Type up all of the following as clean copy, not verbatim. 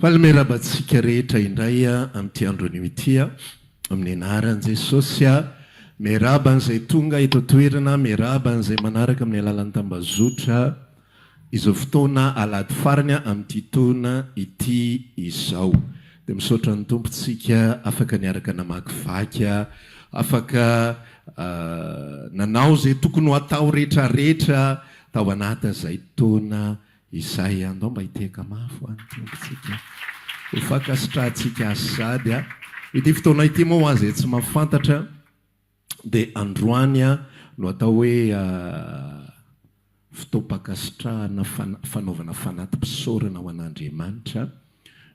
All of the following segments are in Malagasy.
Falmerabantsika rehetra indray amin'ity andro an'ity amin'ny anaran'i Jesosy miaraban'izay tonga eto toerana, miaraban'izay manaraka amin'ny alalan'ny tambazotra izao fotoana alady farany amin'ity taona ity izao. Dia misaotra ny tompontsika afaka niaraka namakivaky, afaka nanao izay tokony ho atao rehetrarehetra tao anaty izay taona izay. Andao mba hiteka mafo any tompontsika ho fakasitrahantsika azy sady ity fotoana ity moa ho azy tsy mahafantatra dia androany no atao hoe fotoam-pakasitrahana fanaovana fanatim-pisaorana ho an'Andriamanitra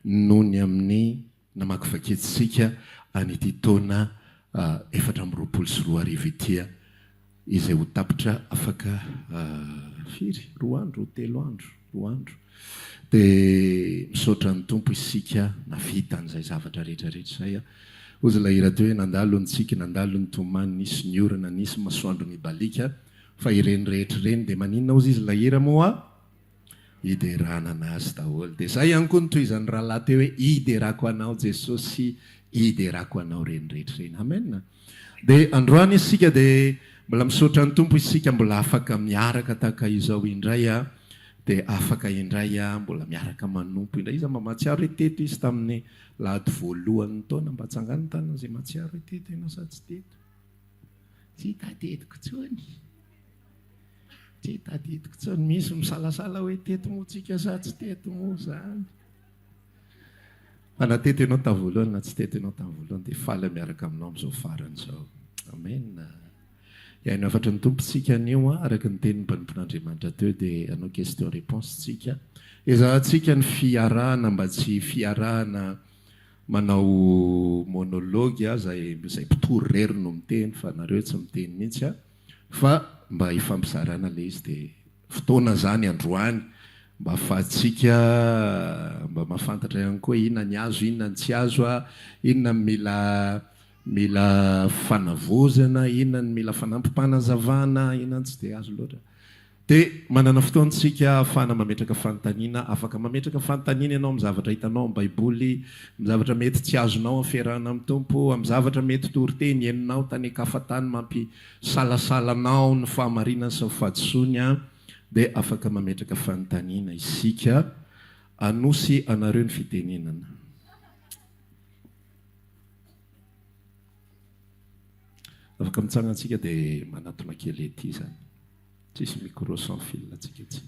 noho ny amin'ny namakivakintsika an'ity taona 2024 ity izay ho tapitra afaka firy 2 andro 3 andro 2 andro dia misaotra ny tompo isika navita an'izay zavatra rehetrarehetra zay ozy lahira teo hoe nandalo ntsika nandalo ny tomany nisy ny orana nisy masoandro mibalika fa ireny rehetra ireny dia maninona ozy izy lahira moa hiderana anazy daholo. Dia zay ihany koa nytohizany rahalahy teo hoe hiderako anao Jesosy, hiderako anao reny rehetra reny. Amen. Dia androany isika dia mbola misaotra ny tompo isika mbola afaka miaraka tahaka izao indray dia afaka indray mbola miaraka manompo indray. Iza mba mahatsiaro reteto izy tamin'ny lahady voalohan'ny taona mba tsangany tanana izay mahatsiaro reteto ianao sa tsy teto? Tsy tadidiko tsony, tsy tadidiko tsony. Misy misalasala hoe teto moa tsika sa tsy teto moa zany. Fa na teto ianao tamin'ny voalohany na tsy teto ianao tamin'ny voalohany dia faly miaraka aminao amin'izao faran'izao. Amen. Iaino afatra ny tompontsika anio araka ny tenin'ny mpanompon'Andriamanitra teo dia anao question réponse tsika. Ezahantsika ny fiarahana mba tsy fiarahana manao monologue izay mpitory rery no miteny fa nareo tsy miteny mihitsy fa mba hifampizarana ilay izy dia fotoana zany androany mba ahafahantsika mba mahafantatra ihany koa inona ny azo inona ny tsy azo inona mila fanavozana inona ny mila fanampim-panazavana inona ny tsy dia azo loatra. Dia manana fotoantsika ahafahana mametraka fanontaniana. Afaka mametraka fanontaniana ianao amin'ny zavatra hitanao amin'ny baiboly, amin'ny zavatra mety tsy azonao afiarahana amin'ny tompo, amin'ny zavatra mety toriteny henonao tany akafatany mampisalasalanao ny fahamarinana sy fahadisoany dia afaka mametraka fanontaniana isika anosy anareo ny fitenenana. Afaka mitsangantsika dia manatona kely ety zany. Tsisy micro sans fil atsika tsy.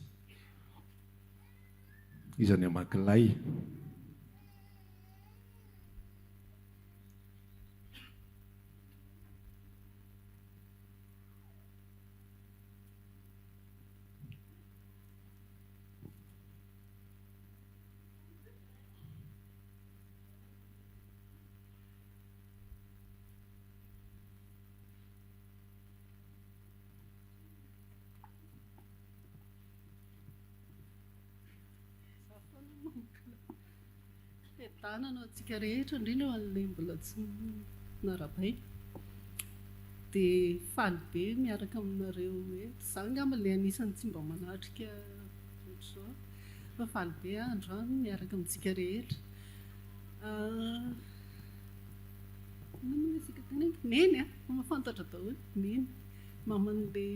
Izany amakilay. Tanana antsika rehetra indrindra an'ilay mbola tsy narabay dia faly be miaraka aminareo hoe izaho angamba ilay anisany tsy mba manatrika ohatr'izao fa faly be androany miaraka amintsika rehetra. Namana sika teny neny mahafantatra daholo neny maman'ilay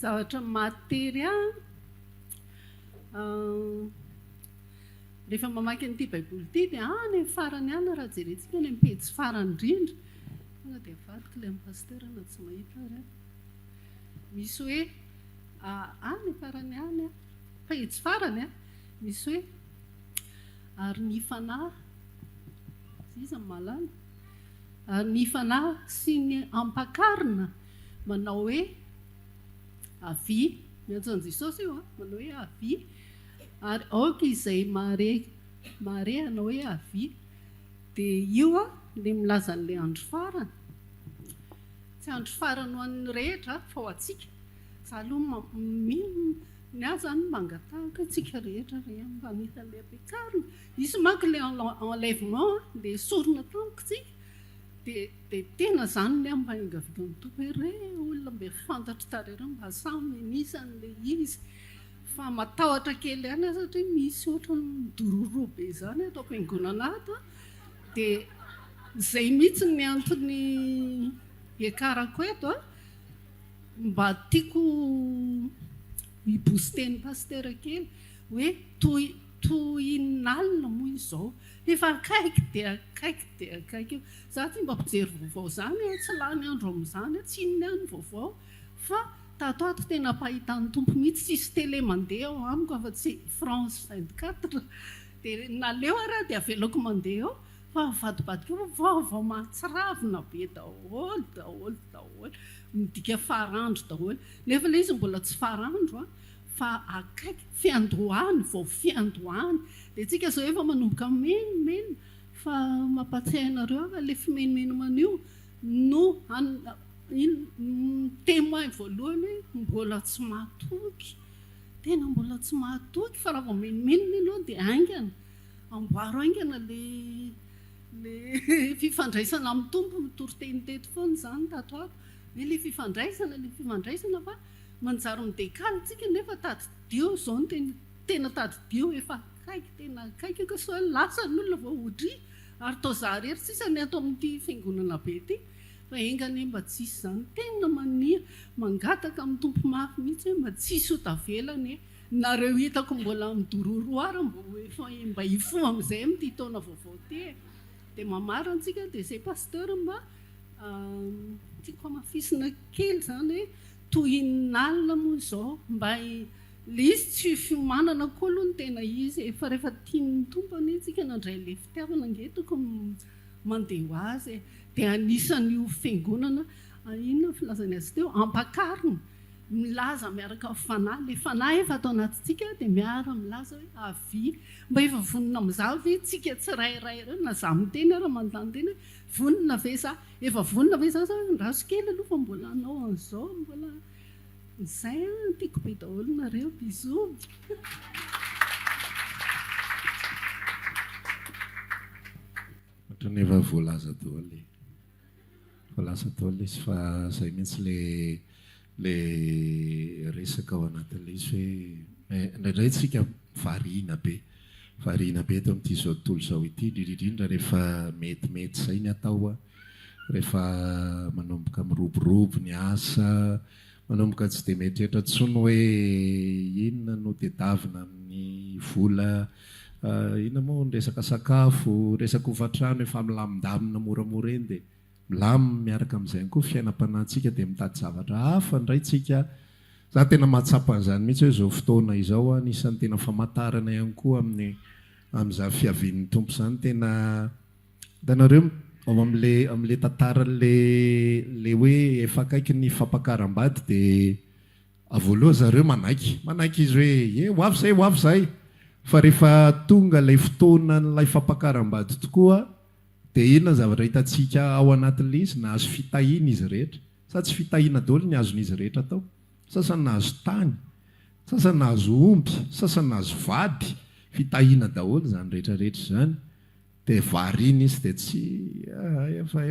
zavatra matery rehefa mamaky an'ity baiboly ity dia any farany any raha jerentsika any pejy farany indrindra tonga dia avadika ilay amin'ny pasteur na tsy mahita ary misy hoe any farany any pejy farany misy hoe ary ny fanahy iza malala ary ny fanahy sy ny ampakarina manao hoe avy miantso Jesosy io manao hoe avy ary aoka izay mare anao hoe avy dia io ilay milaza an'ilay andro farany tsy andro farany ho an'ny rehetra fa ho antsika za aloha ny azy zany mangatahaka tsika rehetra mba nita an'ilay ampiakarina isy manko ilay enlèvement dia sorona tampoka tsika dia tena izany ny ampaingavika ny tompo hoe re olona mbe fantatra tarereo mba samy anisan'lay izy fa matahotra kely ihany satria misy ohatra ny midororoa be izany atao am-piangonana ato dia izay mihitsy ny antony ekarako eto mba tiako hibosteny pastera kely hoe tohinalina moa izao efa akaiky dia akaiky za ty mba mpijery vaovao zany tsy lany andro amin'izany tsy inony any vaovao fa tato ato tena mpahitan'ny tompo mihitsy tsisy tele mandeha ao amiko afa tsy France 24 dia naleo araha dia avelako mandeha ao fa vadibadika eo vaovao mahatsiravina be daholo midika farandro daholo nefa ilay izy mbola tsy farandro fa akaiky fiandohany vao fiandohany dia tsika zao efa manomboka menimeno fa mampatsiahinareo afa le fimenomeno manio no témoin voalohany hoe mbola tsy mahatoky tena mbola tsy mahatoky fa raha vao menomenona ianao dia aingana amboaro aingana le fifandraisana amin'ny tompo mitoryteny teto foana izany tato ato hoe le fifandraisana fa manjary midekaly tsika nefa tadidio zao no tena tadidio efa akaiky tena akaiky ka so lasa ny olona vao hodry ary tao za rery tsisa ny ato amin'ity fiangonana be ty fa engany mba tsisy izany tena mania mangataka amin'ny tompo mafy mihitsy hoe mba tsisy ho tavelany nareo hitako mbola midororo ary mba hifo amin'izay amin'ity taona vaovao ty dia mamarantsika dia izay pasteur mba tiako hamafisina kely izany hoe tohinalina moa izao mba le izy tsy fiomanana koa aloha ny tena izy efa rehefa tian'ny tompony tsika nandray le fitiavana angetoko mandeha ho azy dia anisany io fiangonana inona filazany azy teo ampakarina milaza miaraka fanahy le fanahy efa atao anatintsika dia miara milaza hoe avy mba efa vonona amin'izah ve tsika tsirairay ireo na za miteny ara mandany teny hoe vonona ve za efa vonona ve za raso kely aloha fa mbola anao an'izao mbola izay tiako be daholo nareo bisou ohatran'ny efa voalaza daholo izy fa izay mihitsy le resaka ao anatin'ilay izy hoe indraindray tsika variana be eto amin'ity zao tontolo zao ity indrindra rehefa metimety izay ny atao rehefa manomboka miroborobo ny asa manomboka tsy dia meritreritra tsony hoe inona no tedavina amin'ny vola inona moa ny resaka sakafo resaka hofatrano efa milamindamina moramora eny dia milamina miaraka amin'izay koa fiainam-panahintsika dia mitady zavatra hafa indray tsika za tena mahatsapa an'izany mihitsy hoe zao fotoana izao anisan'ny tena famantarana ihany koa amin'izany fiavian'ny tompo izany tena hitanareo ao amin'le tantaran'le hoe efa akaiky ny fampakaram-bady dia voaloha zareo manaiky izy hoe hoavy izay fa rehefa tonga ilay fotoana n'ilay fampakaram-bady tokoa dia inona ny zavatra hitantsika ao anatin'ilay izy nahazo fitahiana izy rehetra sa tsy fitahiana daholo ny azon'izy rehetra tao sasany nahazo tany sasany nahazo omby sasany nahazo vady fitahiana daholo izany rehetrarehetra izany dia variana izy dia tsy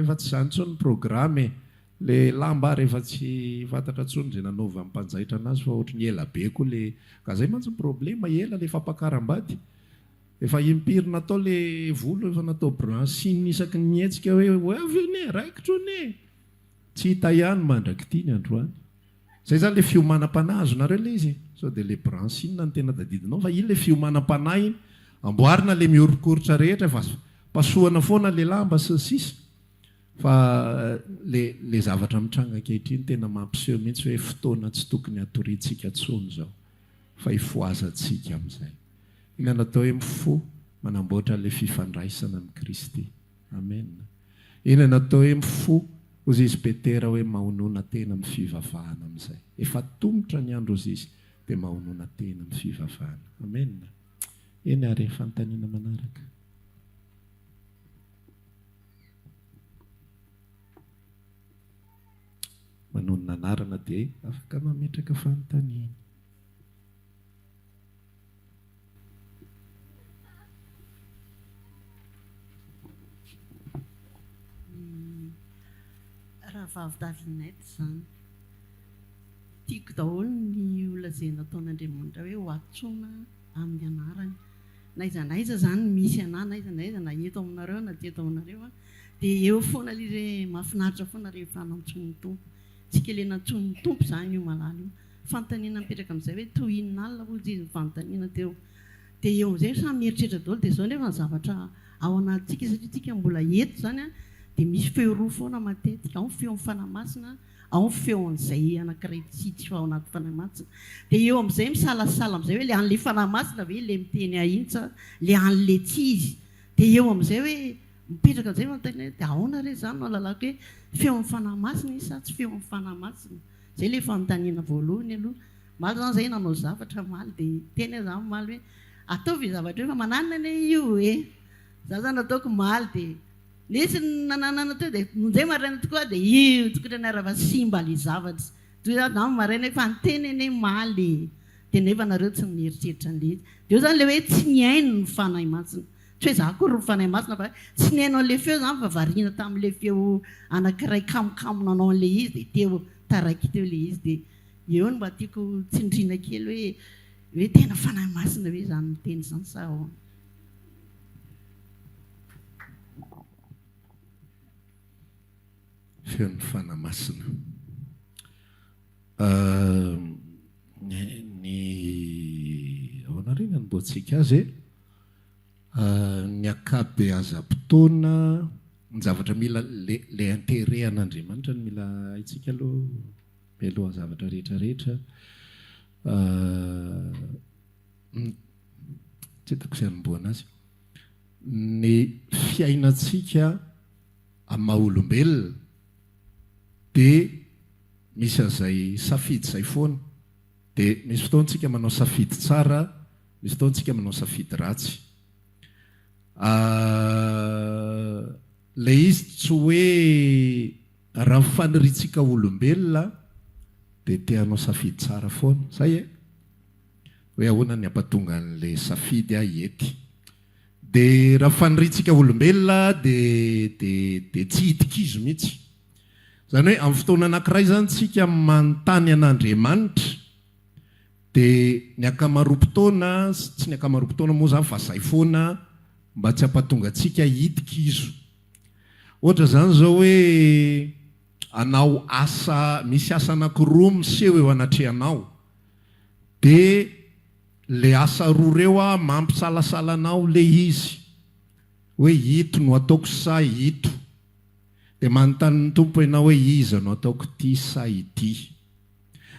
efa tsy izany tsony ny programe le lamba rehefa tsy fantatra tsony zay nanaova amin'ny mpanjaitra anazy fa ohatry ny ela be koa le ka zay mantsy ny problema ela le fampakaram-bady efa impirina atao le volo efa natao brancine isaky ny mietsika hoe avy ne raikitro ne tsy hita ihany mandraky ny androany zay zany le fiomanam-panahy azonareo le izy sao dia le brancine ny tena tadidinao fa iny le fiomanam-panahy amboarina le miorokorotra rehetra fa pasohana foana le lamba sy sisa fa le zavatra mitranga ankehitriny tena mampiseho mihitsy hoe fotoana tsy tokony hatoriantsika tsony zao fa hifoazantsika amin'izay ina natao hoe mifo manamboatra le fifandraisana amin'ny Kristy amen ina natao hoe mifo ozy izy petera hoe mahonona tena amin'ny fivavahana amin'izay efa tomotra ny andro ozy izy dia mahonona tena amin'ny fivavahana amen eny ary fanontaniana manaraka manonona anarana dia afaka mametraka fanontaniana raha vavy-davinety izany tiako daholo ny olona izay nataon'Andriamanitra hoe ho atsoina amin'ny anarany naizanaiza izany misy anahy naizanaiza na eto aminareo na teto aminareo dia eo foana ilay mahafinaritra foana rehefa nantsony ny tompo tsika ilay nantsony ny tompo izany io malala io fanontaniana mipetraka amin'izay hoe tohin'alina hoy izy ny fanontaniana teo dia eo amin'izay samy mieritreritra daholo dia izao nefa ny zavatra ao anatintsika satria tsika mbola eto izany dia misy feo roa foana matetika ao ny feo amin'ny fanamasina ao ny feo an'izay anankiray tsy ao anaty fanamasina dia eo amin'izay misalasala amin'izay hoe le an'ilay fanamasina ve le miteny ahintsa le an'le tsy izy dia eo amin'izay hoe mipetraka amin'izay fanontaniana dia ahoana re izany no lalako hoe feo amin'ny fanamasina izy sa tsy feo amin'ny fanamasina zay le fanontaniana voalohany aloha maly zany zay nanao zavatra maly dia teny zany maly hoe ataovy zavatra hoe fa mananana io za zany ataoko maly dia nisy nananana teo dia nonjay maraina tokoa dia io tokony anarava simba le zavatra toy za na maraina efa niteny eny maly dia nefa nareo tsy mieritreritra an'le izy dia eo zany le hoe tsy niaino ny fanahy masina tsy hoe za kory ny fanahy masina fa tsy niaino an'le feo zany fa variana tamin'le feo anankiray kamokamo nanao an'le izy dia teo taraiky teo le izy dia eo no mba tiako tsindriana kely hoe tena fanahy masina hoe zany miteny zany sa ao feon'ny fanahy masina ny aonarena ny mboatsika azy ny akabe aza-potoana ny zavatra mila le intere an'Andriamanitra ny mila itsika aloha mialoha zavatra rehetrarehetra tsy hitako izay anomboana azy ny fiainatsika amin'ny maha-olombelona dia misy an'izay safidy izay foana dia misy fotoantsika manao safidy tsara misy fotoantsika manao safidy ratsy le izy tsy hoe raha faniritsika olombelona dia teanao safidy tsara foana zay hoe ahoana ny ampatonga an'le safidy ety dia raha faniritsika olombelona dia tsy hitikizo mihitsy zany hoe amin'ny fotoana anankiray zany tsika manontany an'Andriamanitra dia ny akamaroam-potoana tsy ny akamaroam-potoana moa zany fa zay foana mba tsy hampatonga antsika hitikizo ohatra zany zao hoe anao asa misy asa anankiroa miseho eo anatrehanao dia le asa roa reo mampisalasala anao le izy hoe ito no ataoko sa ito dia manontany ny tompo ianao hoe iza no ataoko ty sa ity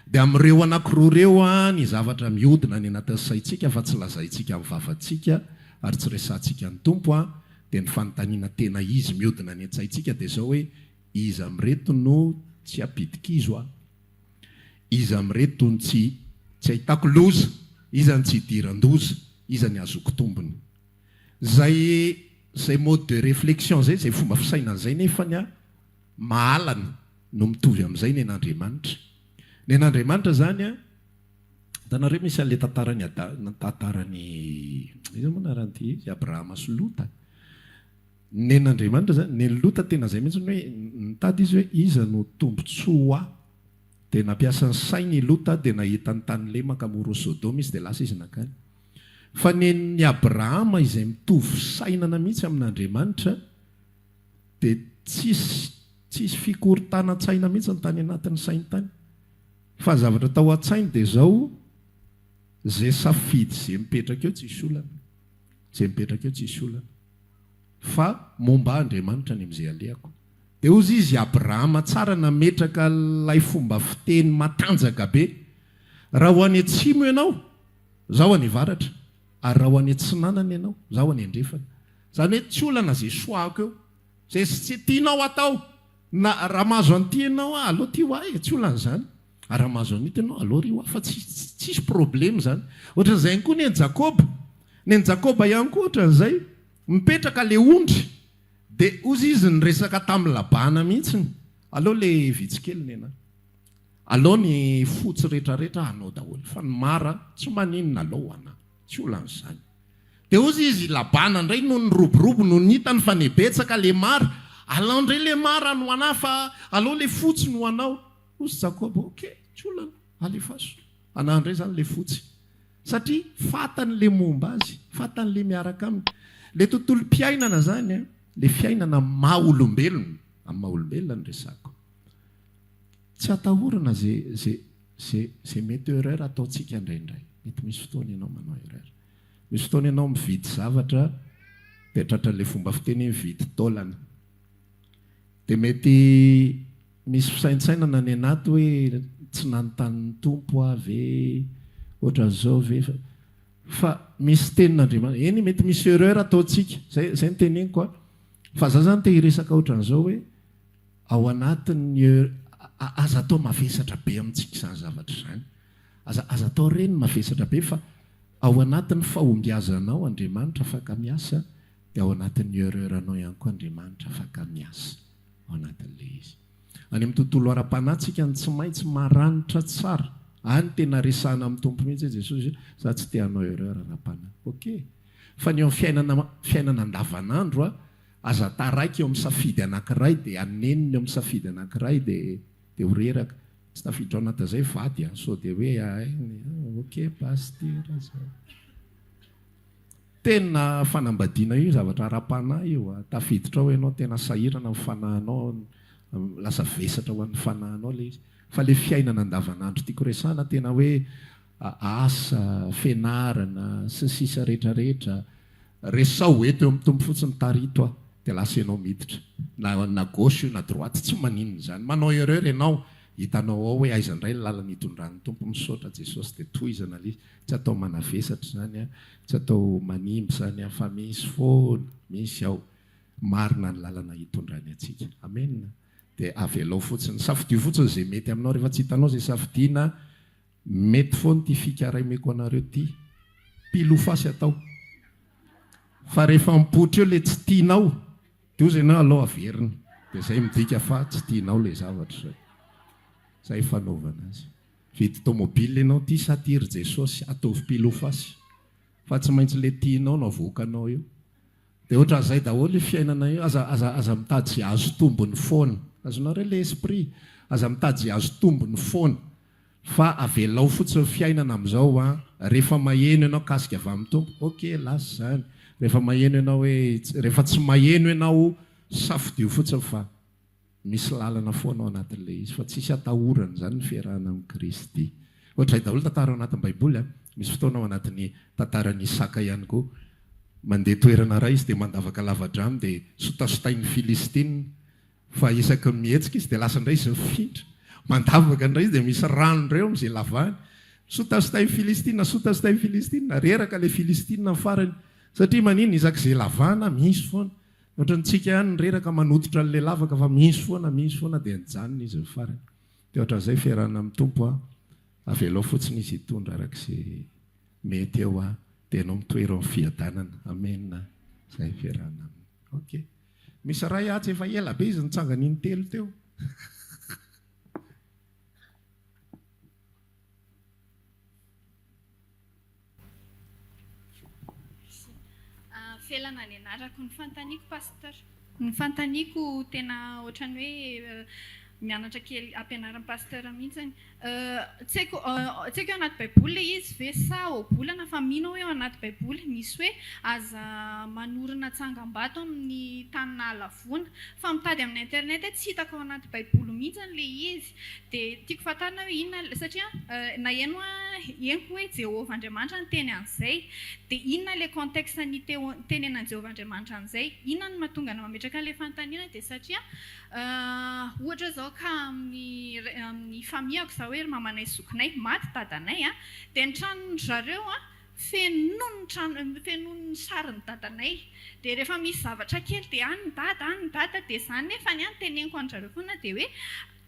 dia amin'ireo anankiroa reo ny zavatra mihodina ny anatin'ny saintsika fa tsy lazaintsika amin'ny vavantsika ary tsy resantsika ny tompo dia ny fanontaniana tena izy mihodina ny an-tsaintsika dia zao hoe iza amin'ireto no tsy hampitikizo iza amin'ireto no tsy ahitako loza iza ny tsy hidiran-doza iza ny azoko tombony zay mode de réflexion zay fomba fisainan'izay nefany mahalana no mitovy amin'izay ny an'Andriamanitra ny an'Andriamanitra zany tanareo misy an'le tantarany iza moa naranty izy Abrahama sy Lota ny an'Andriamanitra zany ny Lota tena zay mihitsy hoe nitady izy hoe iza no tombotsoa dia nampiasa ny sainy Lota dia nahita ny tany le makamoro Sodoma izy dia lasa izy nakany fa ny Abrahama izay mitovy sainana mihitsy amin'Andriamanitra dia tsisy fikorontanan-tsaina mihitsy ny tany anatin'ny sainy tany fa zavatra tao an-tsainy dia zao zay safidy zay mipetraka eo tsisy olana fa momba Andriamanitra ny amin'izay alehako dia ozy izy Abrahama tsara nametraka lay fomba fiteny matanjaka be raha ho any atsimo ianao zaho any varatra ary raha ho any atsinanana ianao zaho any andrefana zany hoe tsy olana zay soako eo zay tsy tianao atao na raha mahazo an'ity ianao aloha ty ho tsy olana zany ary raha mahazo an'ity ianao aloha ry ho fa tsisy problema zany ohatran'izay koa ny ny Jakoba ihany koa ohatran'izay mipetraka le ondry dia ozy izy ny resaka tamin'ny Labana mihitsiny aloha le vitsikeliny iana aloha ny fotsy rehetrarehetra anao daholo fa ny mara tsy maninona aloha tsy olan'izany dia ozy izy Labana indray no ny roborobo no nitany fa nebetsaka le mara alao ndray le mara no anao fa alao le fotsy no anao ozy Jakoba okey tsolana alefaso anao ndray zany le fotsy satria fatany le momba azy fatany le miaraka aminy le tontolo mpiainana zany le fiainana maha olombelona amin'ny maha olombelona ny resako tsy atahorana zay mety erreur ataontsika indraindray mety misy fotoana ianao manao erreur misy fotoana ianao mividy zavatra dia tratran'le fomba fiteny mividy taolana dia mety misy fisaintsainana ny anaty hoe tsy nanontany tompo avy ohatran'izao ve fa misy tenin'Andriamanitra eny mety misy erreur ataontsika zay ny teneniko fa za zany te hiresaka ohatran'izao hoe ao anatin'ny aza atao mavesatra be amintsika izany zavatra izany aza atao reny mavesatra be fa ao anatin'ny fahombiazanao Andriamanitra afaka miasa dia ao anatin'ny erreranao ihany koa Andriamanitra afaka miasa ao anatin'le izy any amin'ny tontolo ara-panahytsika ny tsy maintsy maranitra tsara any tena resahana amin'ny tompo mihitsy Jesosy za tsy te hanao erreur ara-panahy okey fa ny eo amin'ny fiainana andavanandro aza taraiky eo amin'ny safidy anankiray dia aneniny eo amin'ny safidy anankiray dia horeraka tsy tafiditra ao anatin'izay vady so dia hoe okey pasteur zao tena fanambadiana io zavatra ara-panahy io tafiditra ao ianao tena sahirana amin'ny fanahinao lasa vesatra ho an'ny fanahinao le izy fa le fiainana andavanandro tiako resahana tena hoe asa fianarana sy sisa rehetrarehetra resao eto eo amin'ny tompo fotsiny tarito dia lasa ianao miditra na gauche io na droite tsy maninona zany manao erreur ianao hitanao ao hoe aiza indray lalana hitondran'ny tompo misaotra Jesosy dia tohizana le izy tsy atao manavesatra zany tsy atao manimby zany fa misy foana misy ao marina ny lalana hitondrany atsika amen dia avelao fotsiny safidio fotsiny zay mety aminao rehefa tsy hitanao zay safidiana mety foana ty fikaraimeko anareo ty pilofasy atao fa rehefa mipotra eo le tsy tianao dia ozy ianao alao averina dia zay midika fa tsy tianao le zavatra zay fanaovana azy vidy tomobile ianao ty satiry Jesosy ataovy pilofasy fa tsy maintsy le tianao no avoakanao io dia ohatran'izay daholo le fiainana io aza mitady zay azo tombony foana azonareo le esprit aza mitady zay azo tombony foana fa avelao fotsiny fiainana amin'izao rehefa maheno ianao kasika avy amin'ny tompo okey lasa zany rehefa maheno ianao hoe rehefa tsy maheno ianao safidio fotsiny fa misy lalana foana ao anatin'le izy fa tsisy atahorana zany ny fiarahana amin'ny Kristy ohatray daholo tantara ao anatin'ny baiboly misy fotoana ao anatin'ny tantaran'ny Isaka ihany koa mandeha toerana ray izy dia mandavaka lavadrano dia sotasotain'ny Filistina fa isaky mihetsika izy dia lasa indray izy mifindra mandavaka indray izy dia misy rano ireo amin'izay lavany sotasotain'ny Filistina reraka le Filistina farany satria manino izak'izay lavana misy foana ohatrantsika ihany nyreraka manototra n'le lavaka fa misy foana dia nijanona izy farany dia ohatran'izay fiarahana amin'ny tompo avelao fotsiny izy hitondra arak'izay mety eo dia ianao mitoera amin'ny fiadanana amen zay fiarahana aminy okey misy ray atsy efa ela be izy nitsangana iny telo teo felana ny anarako ny fantaniako pastor ny fantaniako tena ohatrany hoe mianatra kely ampianaran'ny pasteur mihitsiny tsy haiko eo anaty baiboly le izy ve sa obolana fa mino eo anaty baiboly misy hoe aza manorina tsangam-bato amin'ny tany nahalavona fa mitady amin'ny internet tsy hitako ao anaty baiboly mihitsiny le izy dia tiako fantarina hoe inona satria na eno henoko hoe Jehovah Andriamanitra ny teny an'izay dia inona le contexte ny tenenan Jehovah Andriamanitra an'izay inona no mahatonga na mametraka an'ilay fanontaniana dia satria ohatra zao ka amin'ny famiako za hoe mamanay zokinay maty dadanay dia ny tranony zareo fenon'ny sariny dadanay dia rehefa misy zavatra kely dia any ny dada dia zany nefa ny teneniko an'zareo foana dia hoe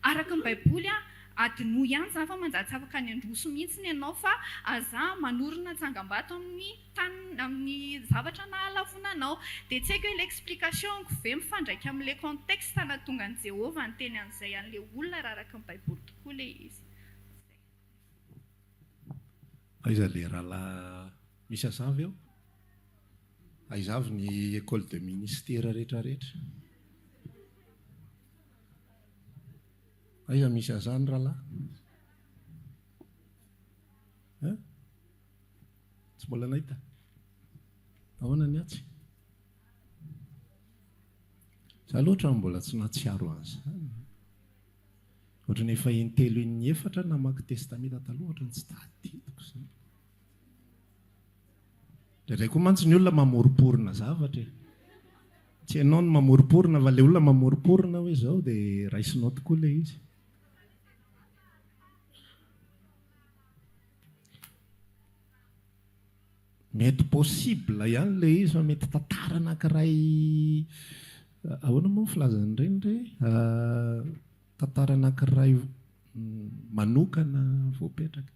araka ny baiboly adino ihany za fa manjary afaka ny androso mihitsy ny ianao fa aza manorina tsangam-bato amin'ny zavatra nahalavonanao dia tsy haiko hoe l'explication-ko ve mifandraika amin'ilay contexte nahatonga ny Jehovah ny teny an'izay an'ilay olona raha araka ny baiboly tokoa le izy aiza le rahalahy misy azavy ao aiza avy ny école de ministère rehetrarehetra aiza misy azany rahalahy tsy mbola nahita ahoana ny atsy za loatra mbola tsy natsiaro an'izany ohatra ny efa intelo ny efatra namaky testamenta taloha ohatra ny tsy tadidiko zany ndraindray koa mantsy ny olona mamoriporina zavatra tsy ianao no mamoriporina fa le olona mamoriporina hoe zao dia raisinao tokoa le izy mety possible ihany le izy fa mety tantara anankiray ahoana moa filazany ireny re tantara anankiray manokana voapetraka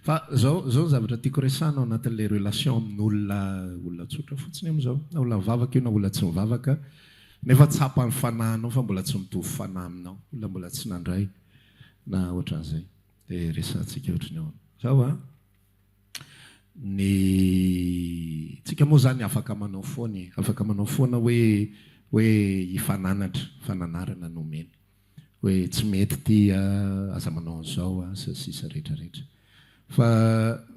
fa zao ny zavatra tiako resana ao anatin'le relation amin'olona tsotra fotsiny amin'izao na olona mivavaka io na olona tsy mivavaka nefa tsapa ny fanahinao fa mbola tsy mitovy fanahy aminao olona mbola tsy nandray na ohatran'izay dia resantsika ohatrany ao zao ny tsika moa zany afaka manao foana hoe hifananatra fananarana nomeny hoe tsy mety ty aza manao an'izao sisa rehetrarehetra fa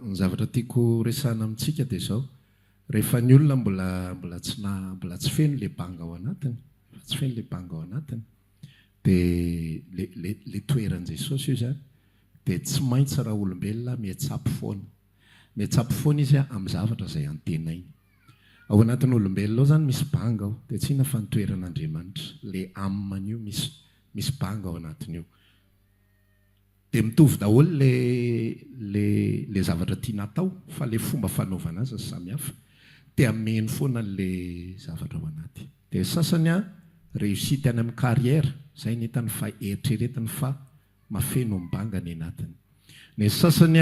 ny zavatra tiako resana amintsika dia zao rehefa ny olona mbola tsy feno le banga ao anatiny dia le toeran' Jesosy io zany dia tsy maintsy raha olombelona mihatsapy foana izy amin'ny zavatra izay antenainy ao anatin'ny olombelona ao zany misy banga ao dia tsy ina fa nitoeran'Andriamanitra le amin'io misy banga ao anatin'io dia mitovy daholo le zavatra tiana atao fa le fomba fanaovana azy samihafa dia ameny foana le zavatra ao anaty dia sasany réussite any amin'ny carrière izay nitany fa eritreretiny fa mafeno mibanga ny anatiny ny sasany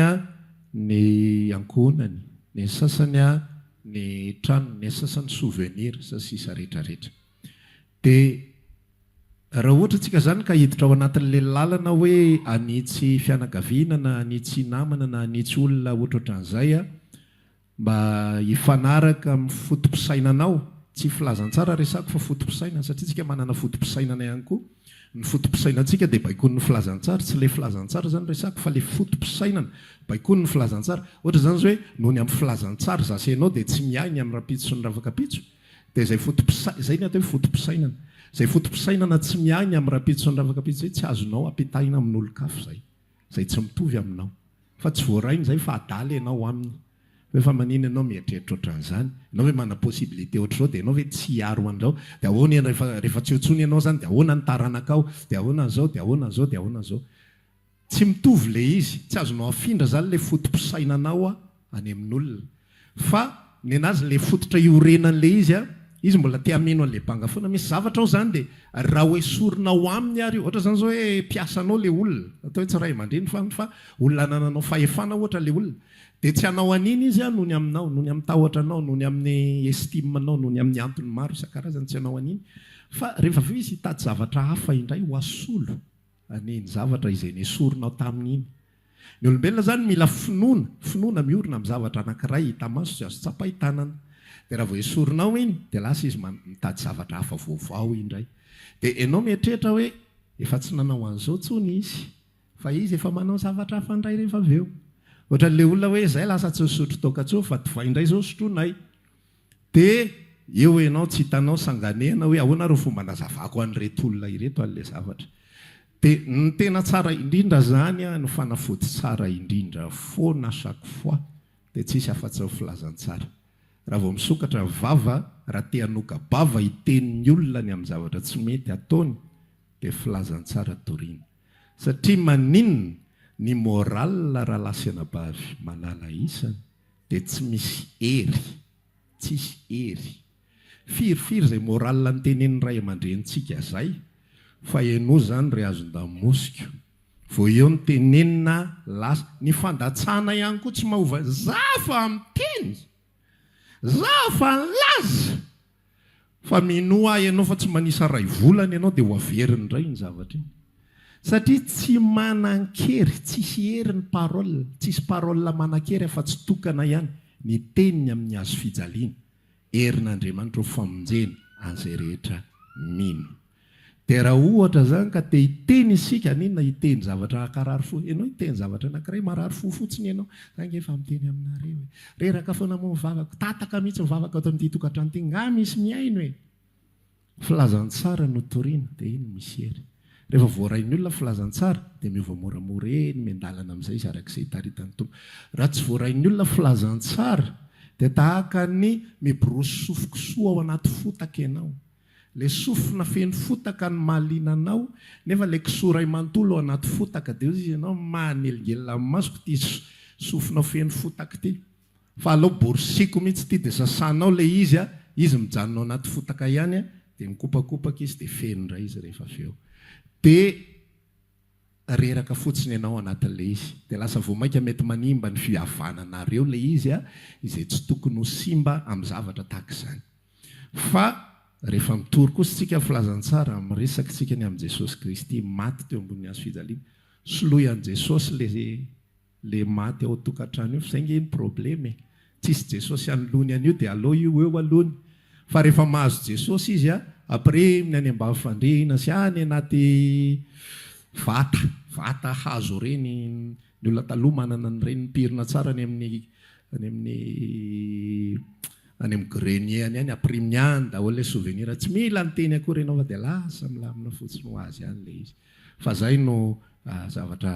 ny ankohonany ny sasany ny tranony ny sasany souvenir sasisa rehetrarehetra dia raha ohatra tsika zany ka hiditra ao anatin'le lalana hoe anitsy fianakaviana na anitsy namana na anitsy olona ohatrohatran'izay mba hifanaraka amin'ny fotom-pisainanao tsy filazantsara resako fa fotom-pisainana satria tsika manana fotom-pisainana ihany koa ny fotom-pisainantsika dia baikony ny filazantsara tsy le filazantsara zany resako fa le fotom-pisainana baikony ny filazantsara ohatra zany zao hoe noho ny amin'ny filazantsara zasenao dia tsy miainy amin'ny rapitso sy ny ravakapitso dia zay ny atao hoe fotom-pisainana zay fotom-pisainana tsy miainy amin'ny rapitso sy ny ravakapitso zay tsy azonao ampitahina amin'olo-kafo zay tsy mitovy aminao fa tsy voarainy zay fa adaly ianao aminy hoe fa manina ianao mieritreritra ohatran'izany ianao hoe mana possibilité ohatr'izao dia ianao hoe tsy hiaro an'izao dia ahoana rehefa tsy hotsony ianao zany dia ahoana ny taranakao dia ahoana an'izao dia ahoana an'izao dia ahoana an'izao tsy mitovy le izy tsy azonao afindra zany le fotom-pisainanao any amin'olona fa ny anazy le fototra iorenan'le izy mbola te amino an'le banga foana misy zavatra ao zany dia raha hoe sorinao aminy ary ohatra zany zao hoe mpiasanao le olona atao hoe tsy ray aman-dreny fa olona nananao fahefana ohatra le olona dia tsy hanao an'iny izy noho ny aminao noho ny amin'ny tahotra-nao noho ny amin'ny estimenao noho ny amin'ny antony maro isan-karazany tsy hanao an'iny fa rehefa veo izy hitady zavatra hafa indray ho asolo aneny zavatra izay nesorinao tamin'iny ny olombelona zany mila finoana miorina amin'ny zavatra anankiray hita maso sy azo tsapaitanana dia raha vao esorinao iny dia lasa izy mitady zavatra hafa vaovao indray dia ianao mieritreritra hoe efa tsy nanao an'izao tsony izy fa izy efa manao zavatra hafa indray rehefa aveo ohatran'le olona hoe zay lasa tsy sotro tokatso fa tovay indray zao sotronay dia eo ianao tsy hitanao sanganena hoe ahoana reo fomba nazavako an'reto olona ireto an'le zavatra dia ny tena tsara indrindra zany no fanafody tsara indrindra foana chaque fois dia tsisy afa-tsy ao filazantsara raha vao misokatra vava raha te hanoka bava hitenin'ny olona ny amin'ny zavatra tsy mety ataony dia filazantsara torina satria maninona ny moral raha lasy anabavy malala isany dia tsy misy tsisy hery firifiry zay moral ny tenen'ny ray aman-drenitsika zay fa ianao zany ry azon-damosika vao eo ny tenenina lasa ny fandatsana ihany koa tsy mahova za fa miteny za fa nlaza fa minoa ianao fa tsy manisa ray volana ianao dia ho averiny indray ny zavatra iny satria tsy manan-kery tsisy hery ny parole tsisy parole manan-kery afa tsy tokana ihany ny teniny amin'ny azo fijaliana herin'Andriamanitra ho famonjena an'izay rehetra mino dia raha ohatra zany ka te hiteny isika ninona hiteny zavatra akarary fo ianao hiteny zavatra anankiray marary fo fotsiny ianao zange efa miteny aminareo hoe reraka foana moa mivavaka tataka mihitsy mivavaka ato amin'ity tokantrano ity nga misy miaino hoe filazantsara no toriana dia iny misy hery rehefa voarainy olona filazantsara dia miova moramora eny miandalana amin'izay izy arak'izay hitaritany tompo raha tsy voarainy olona filazantsara dia tahaka ny miborosy sofokisoa ao anaty fotaka ianao le sofina feno fotaka ny mahalinanao nefa le kisoray mantolo ao anaty fotaka dia izy ianao mahanelingelina amin'ny masoko ty sofina feno fotaka ty fa alao borsiko mihitsy ty dia sasanao le izy izy mijanonao anaty fotaka ihany dia mikopakopaka izy dia feno ndray izy rehefa aveo dia reraka fotsiny ianao anatin'le izy dia lasa voamaika mety manimba ny fihavananareo le izy izay tsy tokony ho simba amin'ny zavatra tahaka izany fa rehefa mitory kosa tsika filazantsara miresaka tsika ny amin'i Jesosy Kristy maty teo ambony hazo fijaliana soloy an' Jesosy le maty ao tokantrano io fa sainge iny probleme tsisy Jesosy anoloany an'io dia aleo io eo alony fa rehefa mahazo Jesosy izy après ny any ambavy fandrehina sy any anaty vata hazo reny ny olona taloha manana nyreny nipirina tsara any amin'ny grenier any aprimiany daholo le souvenir tsy mila nyteny akory ianao fa dia lasa milamina fotsiny ho azy any le izy fa zay no zavatra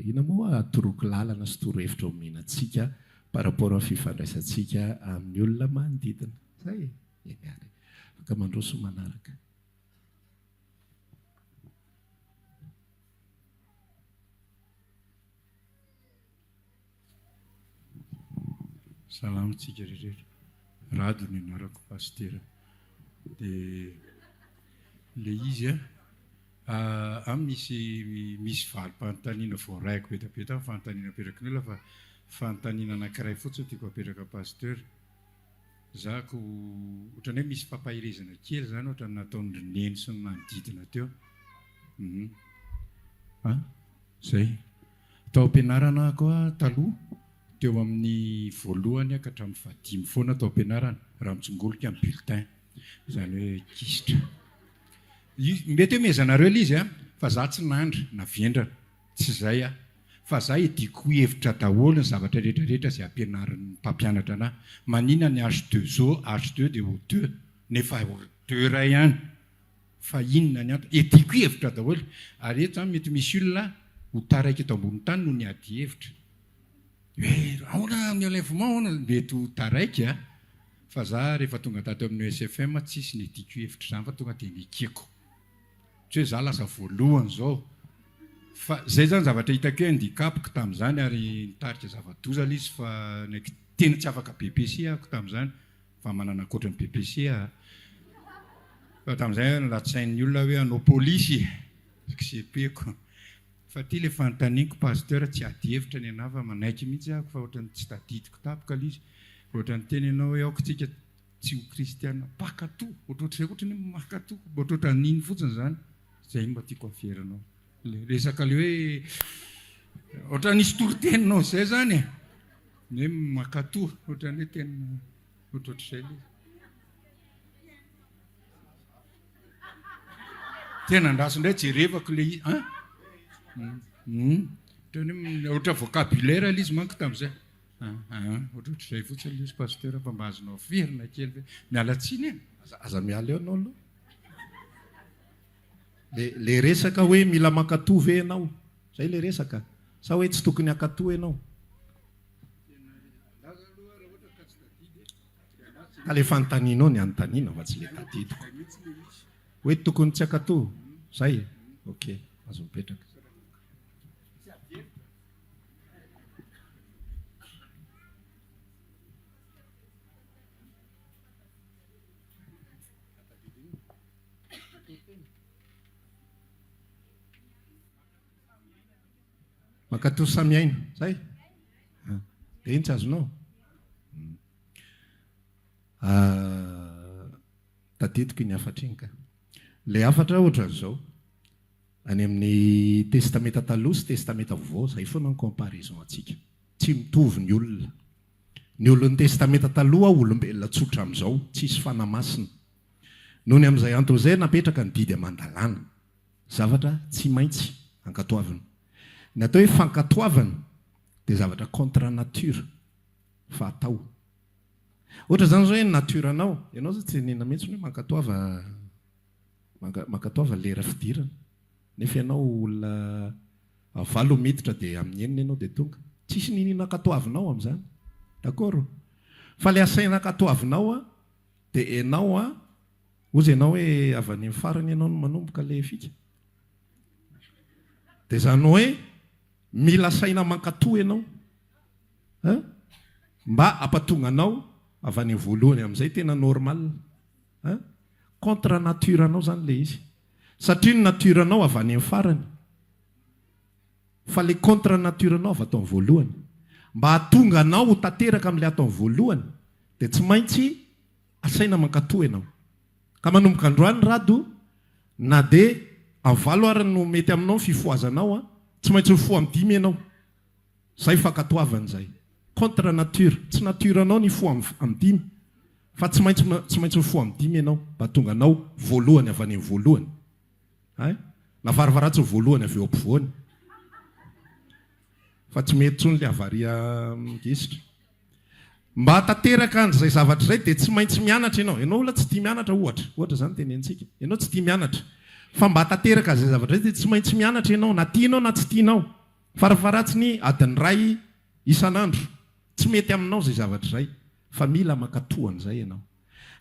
ina moa atoroky lalana sy torohevitra omenantsika par rapport amin'ny fifandraisantsika amin'ny olona manodidina zay eniary afaka mandroso manaraka salamtsika rehetra rado ny anarako pastera dia le izy misy valim-panontaniana voaraiko betapeta fanontaniana aperaka ny olona fa fanontaniana anankiray fotsiny tiako aperaka pasteur zako ohatrany hoe misy fampahirezana kely zany ohatrany nataony roneny sy ny manodidina teo zay tao am-pianarana koa taloha teo amin'ny voalohany ka hatramin'ny fadimy foana tao am-pianarana raha mitsongolika amin'ny bulletin izany hoe kisitra mety hoe mezanareo ilay izy fa za tsy nandry na vendrana tsy zay fa za ediko hevitra daholo ny zavatra rehetrarehetra izay ampianarin'ny mpampianatra anahy manina ny H2O H2 dia O2 nefa O2 ray ihany fa inona ny antony ediko hevitra daholo ary eto zany mety misy olona ho taraiky eto ambony tany no ny ady hevitra hoe aona mialavomana mety ho taraiky fa za rehefa tonga tato amin'ny SFM tsisy ny ediko hevitra zany fa tonga dia nikeko tsy hoe za lasa voalohany zao fa zay zany zavatra hitako hoe handikapoko tamin'izany ary nitarika zava-dozala izy fa tena tsy afaka BBC ako tamin'izany fa manana ankoatra ny BBC fa tamin'izay latsain'ny olona hoe anao polisy CP-ko fa ty le fanontaniako pasteur tsy ady hevitra ny anahy fa manaiky mihitsy ako fa ohatrany tsy tadidiko tapoka le izy ohatrany teny ianao hoe aokotsika tsy ho kristiana pakatoa ohatrohatr'izay ohatrany hoe makatoa ohatrohatra niny fotsiny zany zay mba tiako averanao resaka le hoe ohatra nisy toriteninao zay zany hoe makatoa ohatrany hoe tena ohatrohatr'izay le tena andrasindray jerevako le ohatra vocabulaire le izy manko tamin'izay ohatrohatr'izay fotsiny le izy pasteur fa mba azonao verina kely hoe miala tsiny aza miala eo anao aloha le resaka hoe mila makatoa ve ianao zay le resaka sa hoe tsy tokony akatoa ianao ka le fanontanianao ny anontaniana fa tsy le tadidiko hoe tokony tsy akatoa zay ok azo mipetraka makatoa samiaina zay dia iny tsy azonao tadidiko ny afatra iny ka le afatra ohatran'izao any amin'ny testamenta taloha sy testamenta vaovao zay foana ny comparaison antsika tsy mitovy ny olon'ny testamenta taloha olombelona tsotra amin'izao tsisy fanamasina noho ny amin'izay antony izay napetraka ny didy amandalana zavatra tsy maintsy ankatoavana ny atao hoe fankatoavana dia zavatra contre nature fa atao ohatra zany zao hoe nature anao ianao zay tsy nena mihitsy hoe mankatoava lera fidirana nefa ianao olona valo miditra dia amin'ny enina ianao dia tonga tsisy ninina katoavinao amin'izany d'accord fa le asaina katoavinao a dia ianao a ozy ianao hoe avy any amin'ny farany ianao no manomboka le fika dia zany hoe mila saina mankatoa ianao mba ampatonga anao avy any voalohany amin'izay tena normal contre nature anao zany le izy satria ny nature anao avy any amin'ny farany fa le contre nature anao avy atao amin'ny voalohany mba hatonga anao ho tanteraka amin'ilay atao amin'ny voalohany dia tsy maintsy asaina mankatoa ianao ka manomboka androany rado na dia avalo ary no mety aminao fifoazanao a tsy maintsy mifo amin'ny dimy ianao zay fankatoavana zay contre nature tsy nature anao ny fo amin'ny dimy fa tsy maintsy mifo amin'ny dimy ianao mba tonga anao voalohany avy any amin'ny voalohany na varavaratsy ny voalohany avy eo ampovoany fa tsy mety tsony le avaria migisitra mba tanteraka an'izay zavatra izay dia tsy maintsy mianatra ianao olona tsy tia mianatra ohatra zany tenentsika ianao tsy tia mianatra fa mba tanteraka an'izay zavatra izay dia tsy maintsy mianatra ianao na tianao na tsy tianao faravaratsiny adiny ray isan'andro tsy mety aminao zay zavatra izay fa mila mankatoa an'izay ianao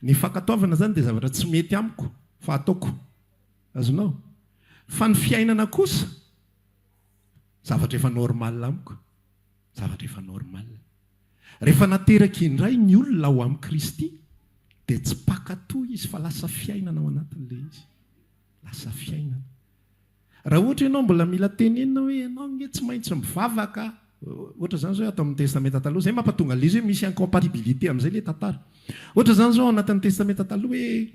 ny fankatoavana zany dia zavatra tsy mety amiko fa ataoko azonao fa ny fiainana kosa zavatra efa normal amiko zavatra efa normal rehefa nateraka indray ny olona ao amin'ny Kristy dia tsy pakatoa izy fa lasa fiainana ao anatin'ilay izy lasa fiainana raha ohatra ianao mbola mila tenenina hoe ianao nge tsy maintsy mivavaka ohatra zany zao atao amin'ny testamenta taloha zay mampatonga le izy hoe misy incompatibilité amin'izay le tantara ohatra zany zao anatin'ny testamenta taloha hoe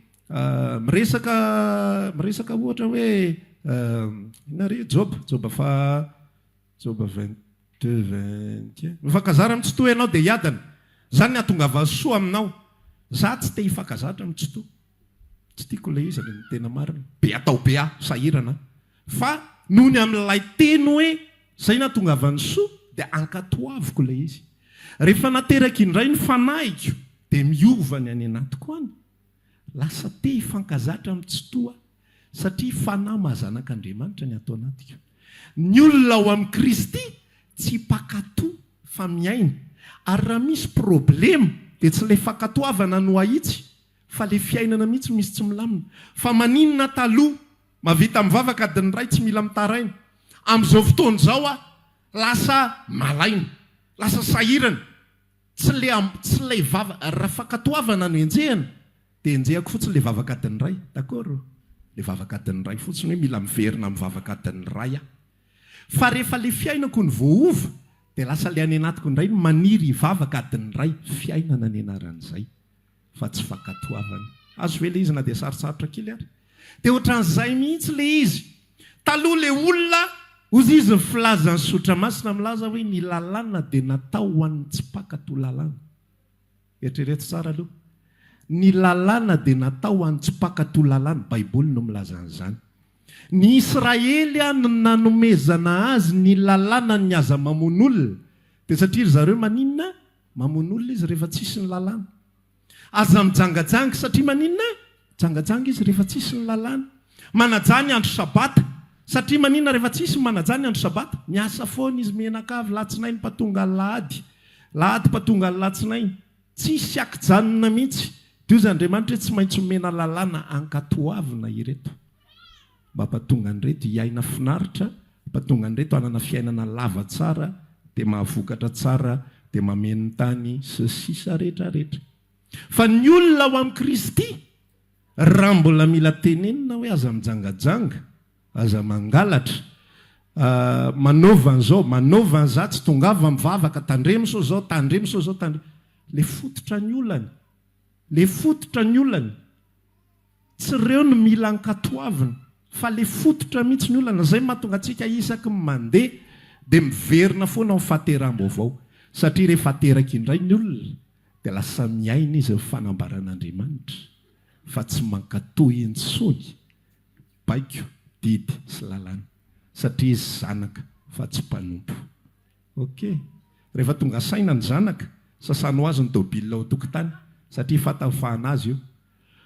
miresaka ohatra hoe inare joba fa joba 22 mifankazara amin'ny tsotoa ianao dia hiadana zany ny atongavany soa aminao za tsy te hifankazatra amin'ny tsotoa tsy tiako le izy ny tena marina be atao be sahirana fa noho ny amin'ilay teny hoe zay natongavany soa dia ankatoaviko le izy rehefa nateraka indray ny fanahiko dia miovany any anatiko any lasa te hifankazatra amin'ny tsotoa satria fanahy mahazanak'Andriamanitra ny atao anatiko ny olona ao amin'ny Kristy tsy pakatoa fa miaina ary raha misy problema dia tsy ilay fankatoavana no ahitsy fa le fiainana mihitsy misy tsy milamina fa maninona taloha mavita mivavaka adiny ray tsy mila mitaraina amin'izao fotoana izao a lasa malaina lasa sahirana tsy lay raha fankatoavana no enjehana dia enjehako fotsiny le vavaka adiny ray d'accord le vavaka adiny ray fotsiny hoe mila miverina mivavaka adiny ray fa rehefa le fiainako ny voaova dia lasa le any anatiko indray maniry hivavaka adiny ray fiainana ny anaran'izay fa tsy fankatoavana azo ve le izy na dia sarosarotra kely ary dia ohatran'izay mihitsy le izy taloha le olona ozy izy ny filazany sotra masina milaza hoe ny lalàna dia natao ho an'ny tsy pakatoa lalàna eritrereto tsara aloha ny lalàna dia natao ho an'ny tsy pakatoa lalàna baiboly no milaza an'izany ny Israely no nanomezana azy ny lalàna ny aza mamon'olona dia satria zareo maninona mamon'olona izy rehefa tsisy ny lalàna aza mijangajanga satria maninona jangajanga izy rehefa tsisy ny lalàna manajany andro sabata satria maninona rehefa tsisy manajany andro sabata miasa foana izy menakavy latsinainy patonga lahady patonga latsinainy tsisy akijanona mihitsy dia ozy Andriamanitra tsy maintsy mena lalàna ankatoavina ireto mba patonga an'ireto hiaina finaritra patonga an'ireto hanana fiainana lava tsara dia mahavokatra tsara dia mameno ny tany sy sisa rehetrarehetra fa ny olona ao amin'ny Kristy raha mbola mila tenenina hoe aza mijangajanga aza mangalatra manaovan'izao tsy tongava mivavaka tandremoso zao le fototra ny olany tsy ireo no mila ankatoavina fa le fototra mihitsy ny olana zay mahatonga antsika isaky mandeha dia miverina foana ao fahateram-baovao satria rehefa ateraka indray ny olona dia lasa miaina izy ny fanambaran'Andriamanitra fa tsy mankatohy intsony baiko didy sy lalàna satria izy zanaka fa tsy mpanompo. Ok, rehefa tonga saina ny zanaka sasany ho azy ny tobila ao tokotany satria fatafahana azy io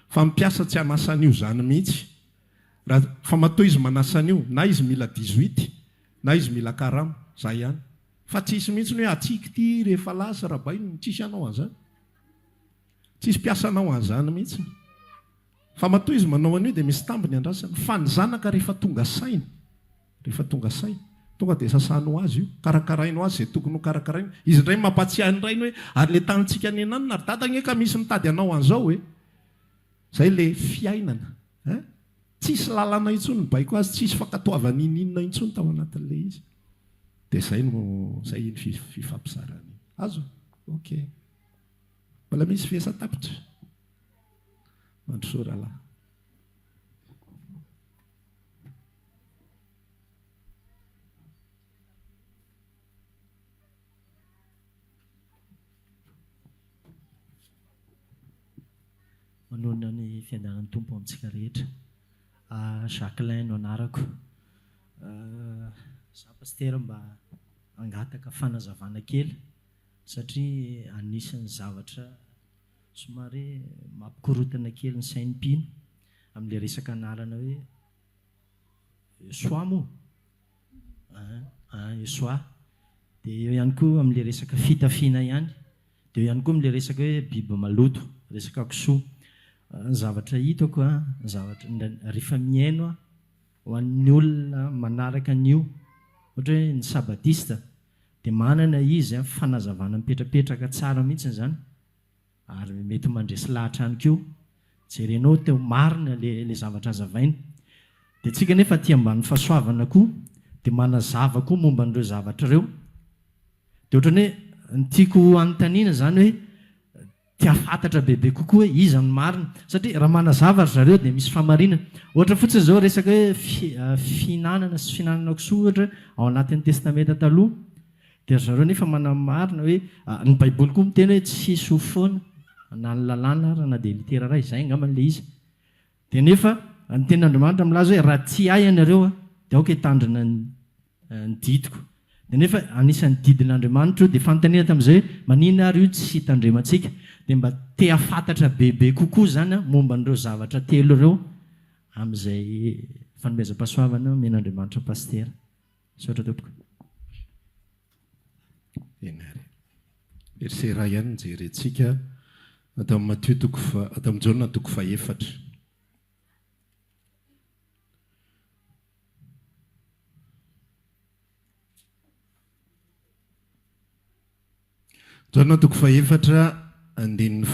fa mipiasa tsy hanasan'io zany mihitsy. Raha fa matoa izy manasan'io na izy mila 18 na izy mila 40 zay ihany fa tsisy mihitsy ny hoe atsiky ty rehefa lasa raha baino tsisy anao an'izany, tsisy piasanao an'izany mihitsy. Fa matoa izy manao an'io dia misy tambiny andrasany fa ny zanaka rehefa tonga saina tonga dia sasano azy io, karakaraino azy zay tokony ho karakaraino. Izy indray mampatsiahy ny rainy hoe ary le tanyntsika any anany na dadagna ka misy mitady anao an'izao hoe zay le fiainana. Tsisy lalàna intsony ny baiko azy, tsisy fankatoavana ininona intsony tao anatin'le izy. Dia zay iny fifampizarany azo. Ok, mbola misy fiesa-tapitra mandroso rahalahy. Manonona ny fiandanan'ny tompo amintsika rehetra. Jacqueline no anarako. Za pastera mba angataka fanazavana kely satria anisan'ny zavatra somary mampikorotana kely ny sain'ny mpino amin'ilay resaka anarana hoe Yeshua moa. Yeshua. Dia eo ihany koa amin'ilay resaka fitafiana ihany. Dia eo ihany koa amin'ilay resaka hoe biby maloto, resaka kisoa. Zavatra hitako zavatra rehefa miaino ho an'ny olona manaraka an'io ohatra hoe ny sabatista dia manana izy fanazavana mipetrapetraka tsara mihitsy zany ary mety mandresy lahatra any keo jerenao teo marina le zavatra azavaina. Dia tsika nefa tia ambany fahasoavana koa dia manazava koa momba an'ireo zavatra ireo. Dia ohatrany hoe ny tiako anontaniana zany hoe tia fantatra bebe kokoa hoe iza ny marina satria raha manazava zareo dia misy fahamarinana. Ohatra fotsiny zao resaka hoe fihinanana sy fihinanana kisoa ohatra ao anatin'ny testamenta taloha dia zareo nefa manamarina hoe ny baiboly koa miteny hoe tsy hisy ho foana na ny lalàna raha na dia litera iray izay angaman'le izy. Dia nefa ny tenin'Andriamanitra milaza hoe raha tsy ahy ianareo dia aoka hitandrina ny didiko. Dia nefa anisan'ny didin'Andriamanitra dia fanontaniana tamin'izay hoe maninona ary io tsy hitandremantsika. Dia mba te hafantatra bebe kokoa zany momba an'ireo zavatra telo ireo amin'izay fanomezam-pahasoavana men'Andriamanitra pastera. Sotra tompoko. Enary. Erisera ihany jerentsika atao amin'ny Matthieu atao amin'ny Jaona 4. Jaona 4 andininy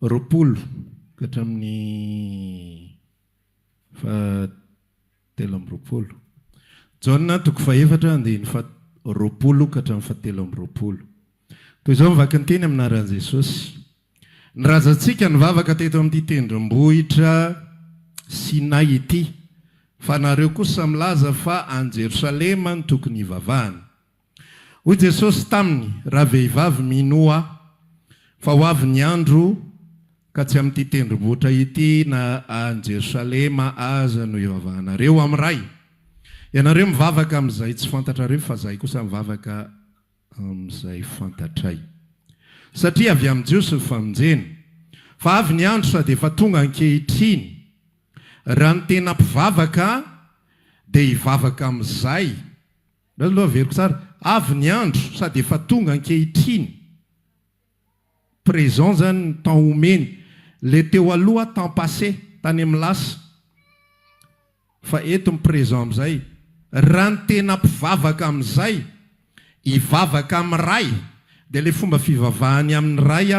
roapolo ka hatramin'ny 7. Jaona 4 andininy roapolo ka hatramin'ny 7. Toy izao mivaky ny teny aminaran'i Jesosy. Ny razantsika nivavaka teto amin'ity tendrombohitra Sinay ity, fa nareo kosa milaza fa any Jerosalema no tokony hivavahana. Hoy Jesosy taminy, raha vehivavy mino aho fa ho avy ny andro ka tsy amin'ity tendrombohitra ity na any Jerosalema aza no hivavahanareo amin'ray. Ianareo mivavaka amin'izay tsy fantatrareo fa zahay kosa mivavaka amin'izay fantatray. Satria avy amin'ny Jiosy ny famonjena, fa avy ny andro sady efa tonga ankehitriny. Raha ny tena mpivavaka dia hivavaka amin'izay. Aloha veriko tsara, avy ny andro sady efa tonga ankehitriny. Présent zany ny temps omeny, le teo aloha temps passé, tany amin'ny lasa. Fa eto ny présent amin'izay. Raha ny tena mpivavaka amin'izay, hivavaka amin'ny ray, dia le fomba fivavahany amin'ny ray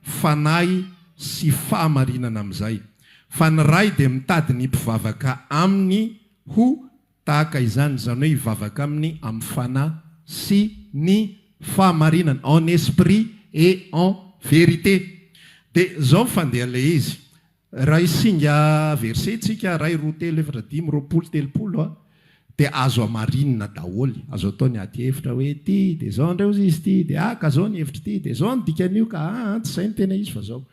fanahy sy fahamarinana amin'izay. Fa ny ray dia mitady ny mpivavaka aminy ho tahaka izany, izany hoe hivavaka aminy amin'ny fanahy sy ny fahamarinana, en esprit et en vérité. Dia zao fandeha le izy. Raha isinga verset tsika 2, 3, 4, 5, 6, 7 dia azo amarinina daholy, azo ataony aty hevitra hoe ty dia zao ndreo izy ty dia aka zao ny hevitra ty dia zao ny dikan'io ka tsy izay ny tena izy fa zao.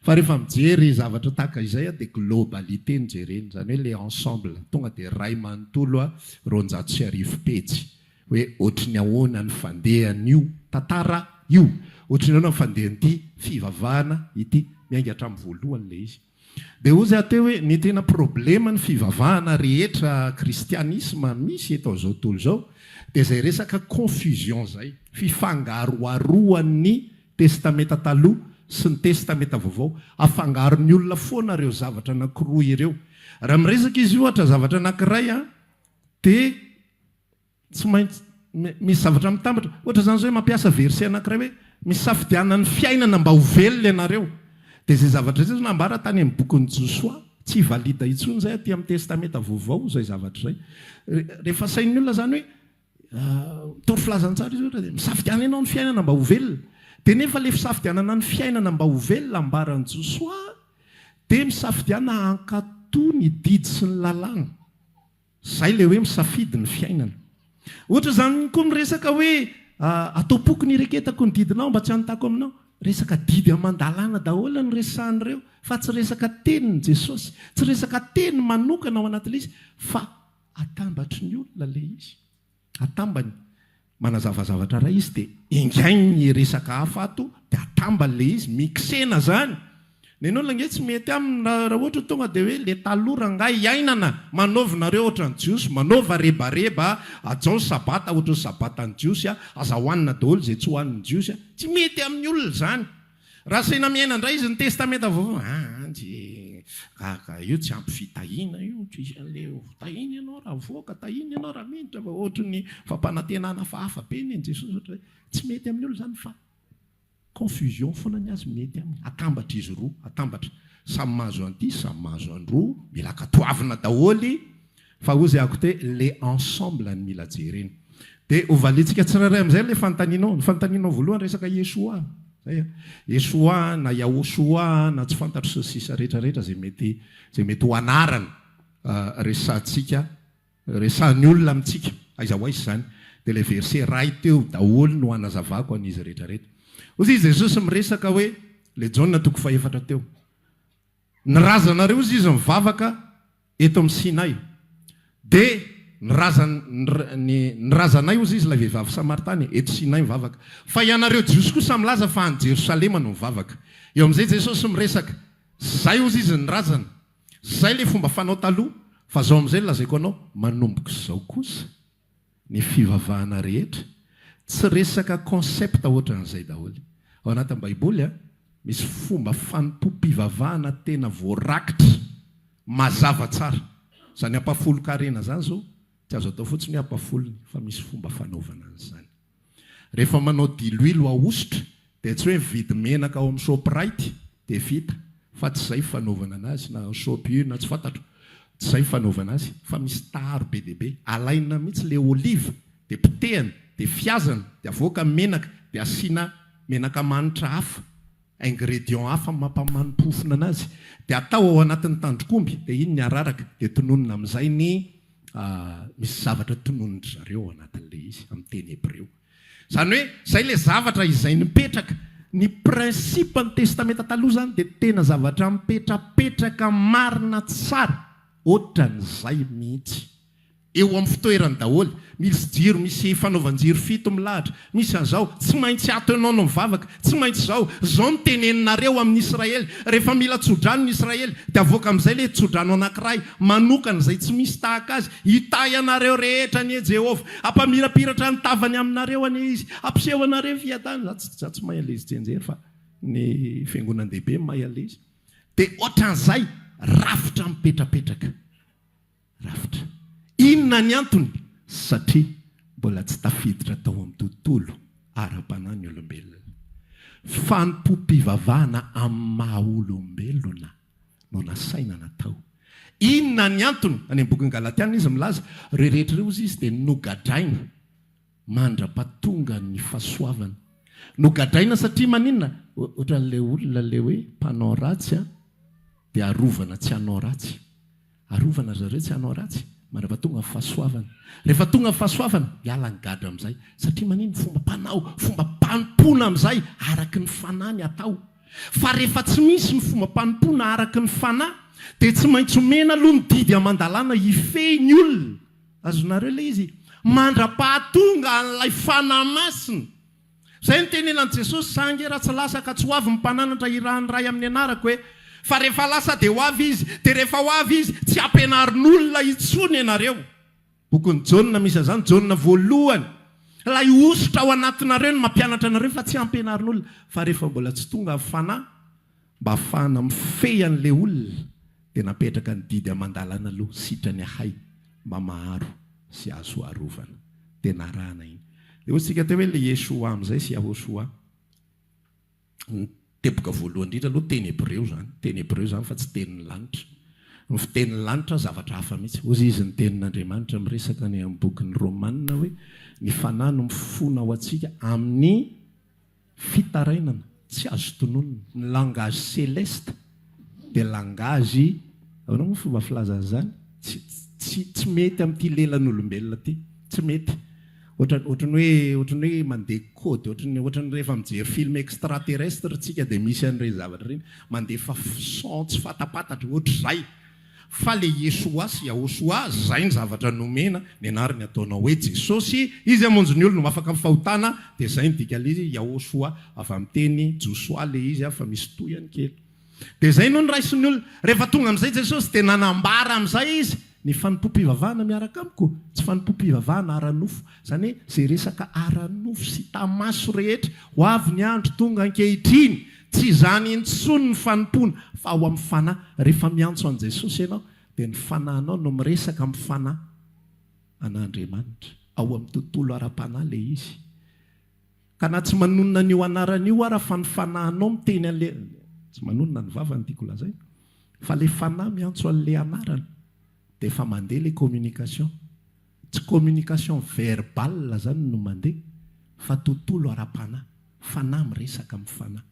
Fa rehefa mijery zavatra tahaka izay dia globalité ny jereny, zany hoe le ensemble tonga dia ray manontolo 210 pejy hoe ohatry ny ahoana ny fandehan'io tantara io, ohatry ny ahoana ny fandehan'ity fivavahana ity, miainga hatramin'ny voalohany le izy. Dia ozy ateo hoe ny tena problema ny fivavahana rehetra kristianisme misy eto zao tontolo zao dia izay resaka confusion zay, fifangaroaroan'ny testamenta taloha sy ny testamenta vaovao, afangaron'ny olona foana reo zavatra anankiroa ireo. Raha miresaka izy ohatra zavatra anankiray dia tsy maintsy misy zavatra mitambatra, ohatra zany zao hoe mampiasa verset anankiray hoe misafidianana ny fiainana mba ho velona ianareo. Dia izay zavatra izay nambara tany amin'ny bokin'ny Josoa, tsy valida intsony zay aty amin'ny testamenta vaovao zay zavatra zay. Rehefa sain'ny olona zany hoe tory filazantsara izy ohatra dia misafidiana ianao ny fiainana mba ho velona. Dia nefa le fisafidianana ny fiainana mba ho velona ambaran'ny Josoa dia misafidiana hankatoa ny didy sy ny lalàna. Zay le hoe misafidy ny fiainana. Ohatra zany koa miresaka hoe atao poky ny reketako ny didinao mba tsy hanotako aminao. Resaka didy amandalàna daholo ny resan'ireo, fa tsy resaka tenin'i Jesosy, tsy resaka teny manokana ao anatin'ilay izy, fa atambatry ny olona le izy. Atambany manazavazavatra ray izy dia ingainy resaka hafa ato dia atambany le izy, mixena zany. Ny olona nge tsy mety aminy raha ohatra tonga dia hoe le talora nga iainana manaovinareo ohatra ny jiosy, manaova rebareba, ajao sabata ohatra ny sabata ny jiosy, aza hohanina daholo izay tsy hohanin'ny jiosy, tsy mety amin'ny olona zany. Raha saina miaina indray izy ny testamenta vaovao, io tsy ampy fitahina io, tsy le tahina ianao raha voaka, tahina ianao raha menitra, ohatra ny fampanantenana hafahafa be ny Jesosy ohatra, tsy mety amin'ny olona zany fa confusion foana ny azy mety aminy. Atambatra izy roa, atambatra samy mahazo an'ity, samy mahazo androa, mila katoavina daholy, fa ozy ako te le ensemble ny mila jereny. Dia hovalitsika tsirairay amin'izay le fanontanianao. Ny fanontanianao voalohany resaka Yesoa. Yesoa na Yahosoa na tsy fantatro sisa rehetrarehetra zay mety ho anarana resantsika, resan'ny olona amintsika, aiza ho aiza zany. Dia le verset ray teo daholo no hanazavako an'izy rehetrarehetra. Ozy izy Jesosy miresaka hoe le Jaona 4 teo. Nirazanareo izy mivavaka eto amin'ny Sinay. Dia nirazanay ozy izy la vehivavy Samaritany eto Sinay mivavaka. Fa ianareo jiosy kosa milaza fa any Jerosalema no mivavaka. Eo amin'izay Jesosy miresaka, zay ozy izy nirazana, zay le fomba fanao taloha, fa zao amin'izay lazaiko anao manomboka izao kosa ny fivavahana rehetra. Tsy resaka concept ohatran'izay daholo. Ao anatin'ny Baiboly misy fomba fanompo-pivavahana tena voarakitra, mazava tsara. Zany ampafolo-karena zany zao, tsy azo atao fotsiny ampafolony, fa misy fomba fanaovana an'izany. Rehefa manao diloilo ahosotra, dia tsy hoe vidy menaka ao amin'ny Shoprite dia vita, fa tsy izay fanaovana anazy, na Shopu na tsy fantatro, tsy izay fanaovana azy, fa misy taharo be dia be. Alaina mihitsy le olive, dia potehana, dia fiazana, dia avoaka menaka, dia asiana menaka manitra hafa, ingrédient hafa mampamanimpofona anazy, dia atao ao anatin'ny tandrokomby, dia iny ny araraka, dia tononina amin'izay ny misy zavatra tononindry zareo ao anatin'le izy amin'ny teny Hebreo. Zany hoe izay le zavatra izay nipetraka, ny principe ny testamenta taloha zany dia tena zavatra mipetrapetraka marina tsara, ohatran'izay mihitsy. Eo amin'ny fitoerany daholo, misy jiro, misy fanaovan-jiro 7 milahatra, misy an'izao, tsy maintsy ato ianao no mivavaka, tsy maintsy zao no teneninareo amin'ny Israely. Rehefa mila tsodrano ny Israely, dia avoaka amin'izay le tsodrano anankiray manokana izay tsy misy tahaka azy, hitay anareo rehetra ny Jehovah, ampamirapiratra ny tavany aminareo anie izy, ampiseho anareo fiatany. Za tsy mahay alezy tsenjery fa ny fiangonan-dehibe mahay alezy. Dia ohatran'izay rafitra mipetrapetraka, rafitra. Inona ny antony? Satria mbola tsy tafiditra tao amin'ny tontolo ara-panahy ny olombelona. Fanompo-pivavahana amin'ny maha-olombelona no nasaina natao. Inona ny antony? Any amin'ny bokin'ny Galatiana izy milaza, rehetra ireo izy dia nogadraina mandra-pahatonga ny fahasoavana. Nogadraina satria maninona? Ohatran'ilay olona le hoe mpanao ratsy dia arovana tsy hanao ratsy. Arovana zareo tsy hanao ratsy. rehefa tonga ny fahasoavana, rehefa tonga ny fahasoavana miala ny gadra amin'izay satria manino fomba mpanao, fomba mpanompoana amin'izay araky ny fanahy ny atao. Fa rehefa tsy misy ny fomba mpanompoana araky ny fanahy dia tsy maintsy omena aloha ny didy amandalana ifehy ny olona. Azonareo ilay izy mandra-pahatonga an'ilay fanahy masina. Izay ny tenenan Jesosy sange raha tsy lasa ka tsy ho avy ny mpananatra irahany ray amin'ny anarako hoe fa rehefa lasa dia ho avy izy, dia rehefa ho avy izy tsy ampianarin'olona intsony ianareo. Bokin'ny Jaona misy izany, Jaona voalohany. Ilay osotra ao anatinareo no mampianatra anareo fa tsy ampianarin'olona. Fa rehefa mbola tsy tonga amin'ny fanahy mba ahafahana mifehy an'ilay olona dia napetraka ny didy amandalana aloha sitrany ahay mba maharo sy azo arovana. Dia narana iny. Dia ohatsika teo hoe ilay Yeshua amin'izay sy Yahoshua. Teboka voalohany indrindra aloha teny Hebreo zany. Teny Hebreo zany fa tsy tenin'ny lanitra. Ny fitenin'ny lanitra zavatra hafa mihitsy. Ozy izy ny tenin'Andriamanitra miresaka ny amin'ny bokin'ny Romanina hoe ny fanahy no mifono ao antsika amin'ny fitarainana tsy azo tononona. Ny langage céleste dia langage ahoana moa fomba filazan'izany tsy mety amin'ity lelan'olombelona ty. Tsy mety. Ohatrany hoe mandeha kody, ohatrany rehefa mijery film extraterrestre tsika dia misy an'ireny zavatra ireny mandefa son tsy fatapatatra ohatr'izay. Fa le Yeshua sy Yahoshua zay ny zavatra nomena ny anarany ataonao hoe Jesosy, izy amonjy ny olona no afaka mifahotana, dia zay ny dikany izy Yahoshua avy amin'ny teny Joshua le izy fa misy tohany kely. Dia zay no ny raisiny olona. Rehefa tonga amin'izay Jesosy dia nanambara amin'izay izy ny fanompo-pivavahana miaraka amiko, tsy fanompo-pivavahana ara-nofo. Izany hoe izay resaka ara-nofo sy tamaso rehetra ho avy ny andro tonga ankehitriny, tsy izany intsony ny fanompoana fa ao amin'ny fanahy. Rehefa miantso an' Jesosy ianao dia ny fanahinao no miresaka amin'ny fanahy an'Andriamanitra ao amin'ny tontolo ara-panahy ilay izy. Ka na tsy manonona an'io anaran'io ara fa ny fanahinao miteny an'le tsy manonona ny vavany tiako lazay fa le fanahy miantso an'le anarana dia efa mandeha ilay communication. Tsy communication verbale zany no mandeha fa tontolo ara-panahy. Fanahy miresaka amin'ny fanahy.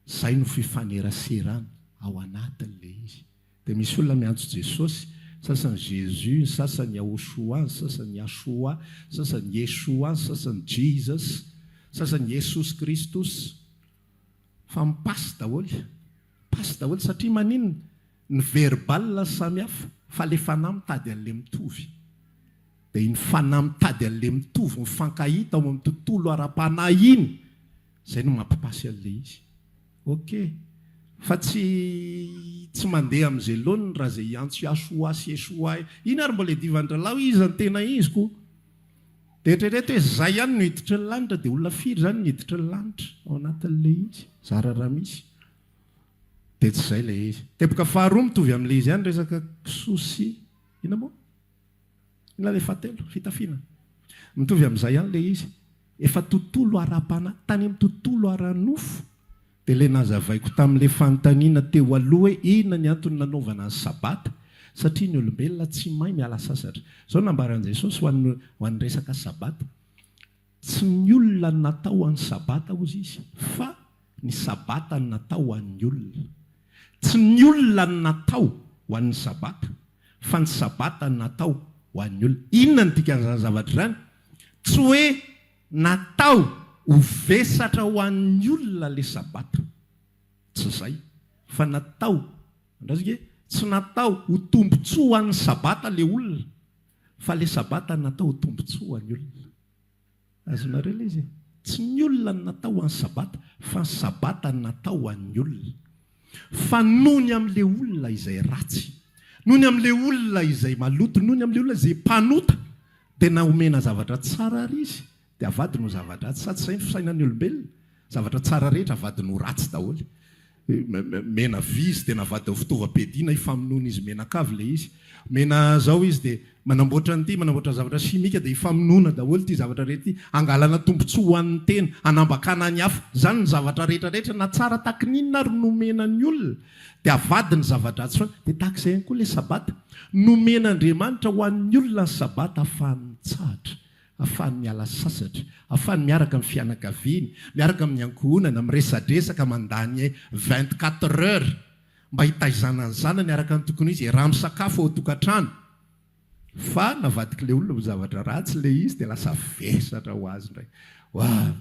Zay no fifaneraserana ao anatin'ilay izy. Dia misy olona miantso Jesosy, sasany Jésus, sasany Yahoshua, sasany Yahshua, sasany Yeshua, sasany Jesus, sasany Jesus Kristus. Fa mipasy daholo. Pasy daholo satria maninona? Ny verbal samihafa fa le fanahy mitady an'ilay mitovy. Dia iny fanahy mitady an'ilay mitovy mifankahita ao amin'ny tontolo ara-panahy iny, izay no mampipasy an'ilay izy. Ok. Fa tsy mandeha amin'izay loany raha izay antso Yahshua sy Yeshua. Iny ary mbola divan-dralao izy ny tena izy ko. Dia eritrereto hoe zay ihany no hiditra ny lanitra dia olona firy zany no hiditra ny lanitra ao anatin'ilay izy. Zara raha misy. Dia tsy izay ilay izy. Teboka faharoa mitovy amin'ilay izy ihany resaka kisoa sy ina moa? Ina ilay fahatelo, fitafiana. Mitovy amin'izay ihany ilay izy. Efa tontolo ara-panahy, tany amin'ny tontolo ara-nofo. Dia ilay nazavaiko tamin'ilay fanontaniana teo aloha hoe inona ny antony nanaovana ny sabata, satria ny olombelona tsy mahay miala sasatra. Izao nambaran'i Jesosy ho an'ny resaka sabata. Tsy ny olona no natao ho an'ny sabata ozy izy, fa ny sabata no natao ho an'ny olona. Tsy ny olona no natao ho an'ny sabata, fa ny sabata no natao ho an'ny olona. Inona ny dikan'izany zavatra izany? Tsy hoe natao ho vesatra ho an'ny olona le sabata. Tsy izay. Fa natao, tsy natao ho tombotsoa ho an'ny sabata le olona, fa le sabata natao ho tombotsoa ho an'ny olona. Azonareo ilay izy? Tsy ny olona no natao ho an'ny sabata, fa ny sabata natao ho an'ny olona. Fa nohony amin'ilay olona izay ratsy, nohony amin'ilay olona izay maloto, nohony amin'ilay olona izay mpanota, dia naomena zavatra tsara ary izy. Dia avadiny ho zavatra ratsy. Sa tsy izay ny fisainan'ny olombelona? Zavatra tsara rehetra avadiny ho ratsy daholo. Mena vy izy dia navady ho fitaovam-piadiana hifamonoana izy menakavy ilay izy. Mena zao izy dia manamboatra an'ity, manamboatra zavatra simika dia hifamonoana daholo ity zavatra rehetra ity, angalana tombotsoa ho an'ny tena, anambakana ny hafa. Zany ny zavatra rehetrarehetra na tsara tahaka n'inona ary nomena ny olona dia avadiny zavatra ratsy. Dia tahaka izay ihany koa ilay sabata. Nomen'Andriamanitra ho an'ny olona ny sabata ahafahany mitsahatra, ahafahany miala sasatra, ahafahany miaraka amin'ny fianakaviany, miaraka amin'ny ankohonana, miresadresaka mandany 24 heures mba hitaizana ny zanany araka ny tokony izy, raha misakafo ao an-tokantrano. fa navadika le olona zavatra ratsy le izy dia lasa vesatra ho azy ndray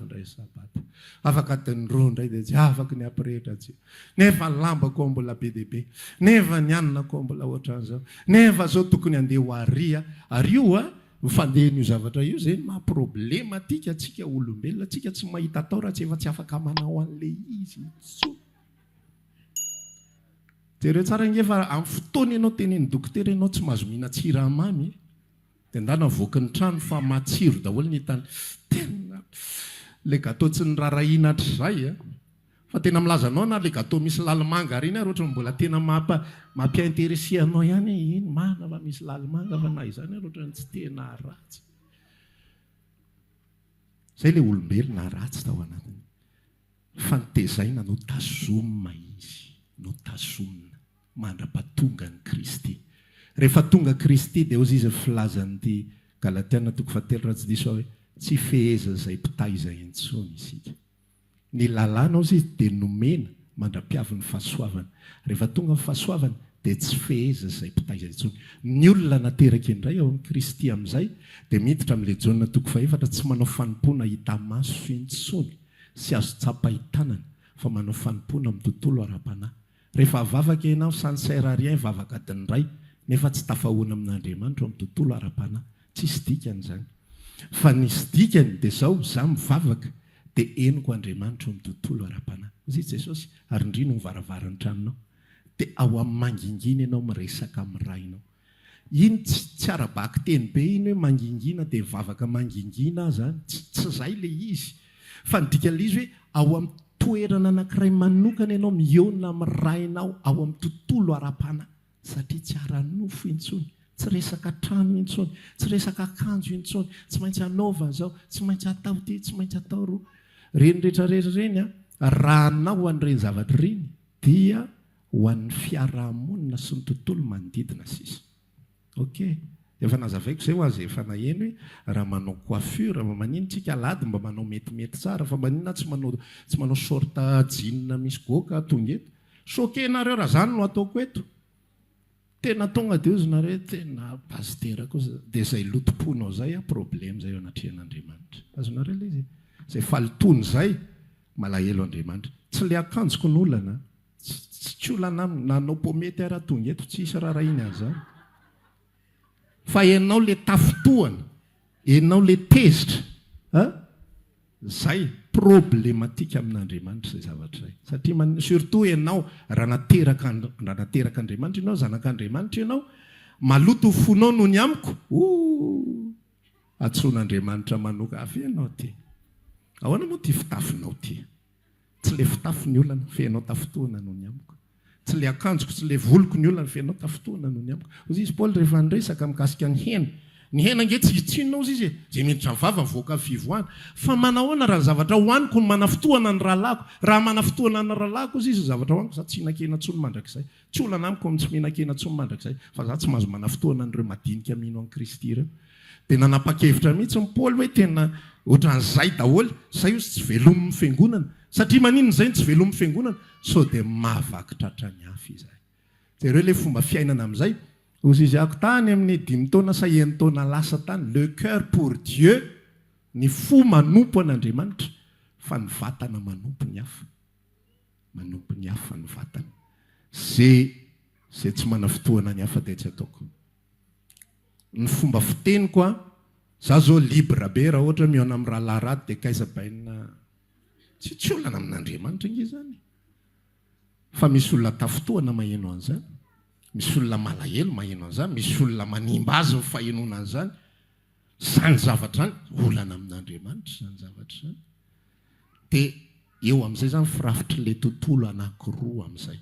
ndray sabata afaka tendro ndray dia tsy afaka ny ampirehitra tsy nefa lamba koa mbola be dia be nefa ny anina koa mbola ohatran'izao nefa zao tokony andeha ho aria ary io mifandehan'io zavatra io zay mahaproblématika atsika olombelona atsika tsy mahita atao raha tsy efa tsy afaka manao an'le izy so jereo tsara ngefa amin'ny fotoana ianao teneny dokotera ianao tsy mahazo mihina tsiramamy dia ndana voaka ny trano fa matsiro daholo ny tany tena le gâteau tsy ny rarahina hatrizay fa tena milazanao na le gâteau misy lalimanga reny ary ohatra mbola tena mampiinteresé anao ihany iny mana fa misy lalimanga fa na izany ary ohatra ny tsy tena ratsy zay le olombelona ratsy tao anatiny fa nitezaina no tazomina izy no tazomina mandra-patonga ny Kristy rehefa tonga Kristy dia ozy izy filazan'ity Galatiana 4:7 hoe tsy feheza zay mpitaiza intsony isika ny lalàna ozy izy dia nomena mandra-piavy ny fahasoavana rehefa tonga ny fahasoavana dia tsy feheza zay mpitaiza intsony ny olona nateraka indray ao amin'ny Kristy amin'izay dia miditra amin'le Jaona 4:4 tsy manao fanompoana hita maso intsony sy azo tsapaitanana fa manao fanompoana amin'ny tontolo ara-panahy rehefa avavaka ianao sansera rien vavaka adiny ray nefa tsy tafahoana amin'Andriamanitra amin'ny tontolo ara-panahy tsisy dikany zany fa nisy dikany dia zao za mivavaka dia eniko Andriamanitra amin'ny tontolo ara-panahy izy Jesosy ary indrino mivaravara ny tranonao dia ao amin'ny mangingina ianao miresaka amin'ny rainao iny tsy arabaky teny be iny hoe mangingina dia vavaka mangingina zany tsy zay le izy fa ny dikany izy hoe ao amin'ny toerana anankiray manokana ianao mihaona amin'ny rainao ao amin'ny tontolo ara-panahy satria tsy ara-nofo intsony tsy resaka trano intsony tsy resaka akanjo intsony tsy maintsy anaovana zao tsy maintsy atao ty tsy maintsy atao roa reny rehetrarehetra reny raha anao an'ireny zavatra reny dia ho an'ny fiarahamonina sy ny tontolo manodidina sisa ok efa nazavaiko zay ho azy efa naheno hoe raha manao coiffure manino tsika alady mba manao metimety tsara fa maninona tsy manao sorta jean misy goka tonga eto sokenareo raha zany no ataoko eto tena tonga dia ozy nareo tena pastera koa dia zay lotomponao zay problème zay eo anatrehan'Andriamanitra azonareo le izy zay falitony zay malahelo Andriamanitra tsy le akanjoko ny olana tsy olana nanao pomety raha tonga eto tsisy raha iny azany fa enao le tafotohana enao le tezitra zay problématika amin'Andriamanitra zay zavatra zay satria surtout enao raha nateraka Andriamanitra ianao zanak'Andriamanitra ianao maloto fonao no ny amiko atson'Andriamanitra manoka avy ianao ty ahoana moa ty fitafinao ty tsy le fitafiny olana fe enao tafotohana no ny amiko tsy le akanjoko tsy le voloko ny olana fe enao tafotohana no ny amiko ozy izy Paul rehefa niresaka mikasika ny hena nge tsy hitsinona ozy izy zay miditra mivava mivoaka fivoana fa manahoana raha zavatra hoaniko ny manafotohana ny rahalako raha manafotohana ny rahalako ozy izy zavatra hoaniko za tsy hinan-kena tsony mandrakizay tsy olana amiko amin'ny tsy mihinan-kena tsony mandrakizay fa za tsy mahazo manafotohana an'ireo madinika mino an'i Kristy ireo dia nanapa-kevitra mihitsy ny Paul hoe tena ohatran'izay daholo zay ozy tsy velomin'ny fiangonana satria maninona zay tsy velomin'ny fiangonana so dia mahavakitratra ny hafa izay dia ireo le fomba fiainana amin'izay ozy izy ako tany amin'ny 5 taona sa 1 taona lasa tany le cœur pour Dieu ny fo manompo an'Andriamanitra fa ny vatana manompo ny hafa ny vatana zay tsy mana fotoana ny hafa dia tsy ataoko ny fomba fiteniko za zao libre be raha ohatra mihaona amin'ny raha laharaty dia kaiza baina tsy olana amin'Andriamanitra inge zany fa misy olona tafotoana maheno an'izany misy olona malahelo maheno an'izany misy olona manimba azy ny fahenona an'izany zany zavatra zany olana amin'Andriamanitra zany zavatra zany dia eo amin'izay zany firafitry le tontolo anankiroa amin'izay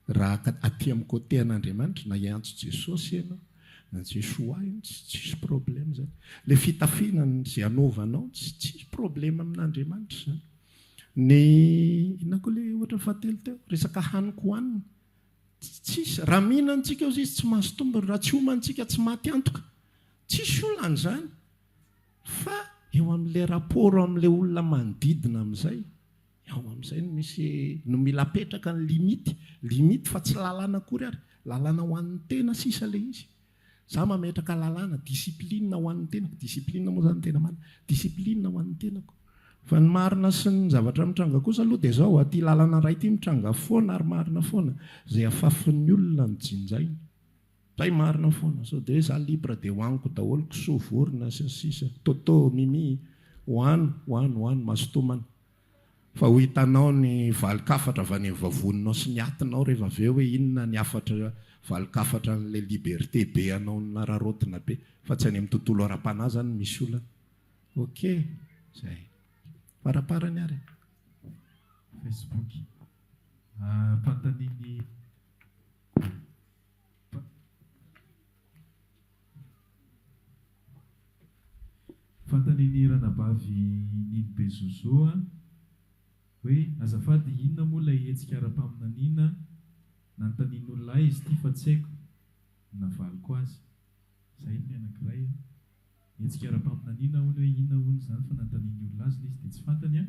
raha aty amin'ny côté an'Andriamanitra na iantso Jesosy ianao na Jesoa iny tsisy problème zany le fitafiana zay anaovanao tsisy problème amin'Andriamanitra zany ny inako le ohatra fahatelo teo resaka haniko hohanina tsisy raha mihinantsika ozy izy tsy mahazo tombony raha tsy homantsika tsy maty antoka tsisy olana zany fa eo amin'le rapport amin'le olona manodidina amin'izay ao amin'izay misy no mila apetraka ny limity fa tsy lalàna akory ary lalàna ho an'ny tena sisa le izy. Za mametraka lalàna disiplinina ho an'ny tenako, disiplinina moa zany tena marina, disiplinina ho an'ny tenako. Fa ny marina sy ny zavatra mitranga kosa aloha dia zao aty lalàna ray ity mitranga foana ary marina foana zay afafin'ny olona ny jinjaina. Zay marina foana. So dia za libra dia hoaniko daholo kisoa vorona sisa toto mimi hoano mastomana. Fa ho hitanao ny valikafatra avy any amin'ny vavoninao sy ny atinao rehefa avy eo hoe inona ny afatra valikafatra n'ilay liberté be anao nararotina be fa tsy any amin'ny tontolo ara-panahy zany misy olona. Ok, zay. Paraparany ary. Facebook. Pantaniny fantaniny ranabavy Niny Bezozoa hoe azafady inona moa ilay hetsika ara-paminaniana nanontanian'olona izy ity fa tsy haiko navaliko azy. Zay ny anankiray hetsika ara-paminaniana hono hoe inona hono zany fa nanontaniany olona azy izy dia tsy fantany a.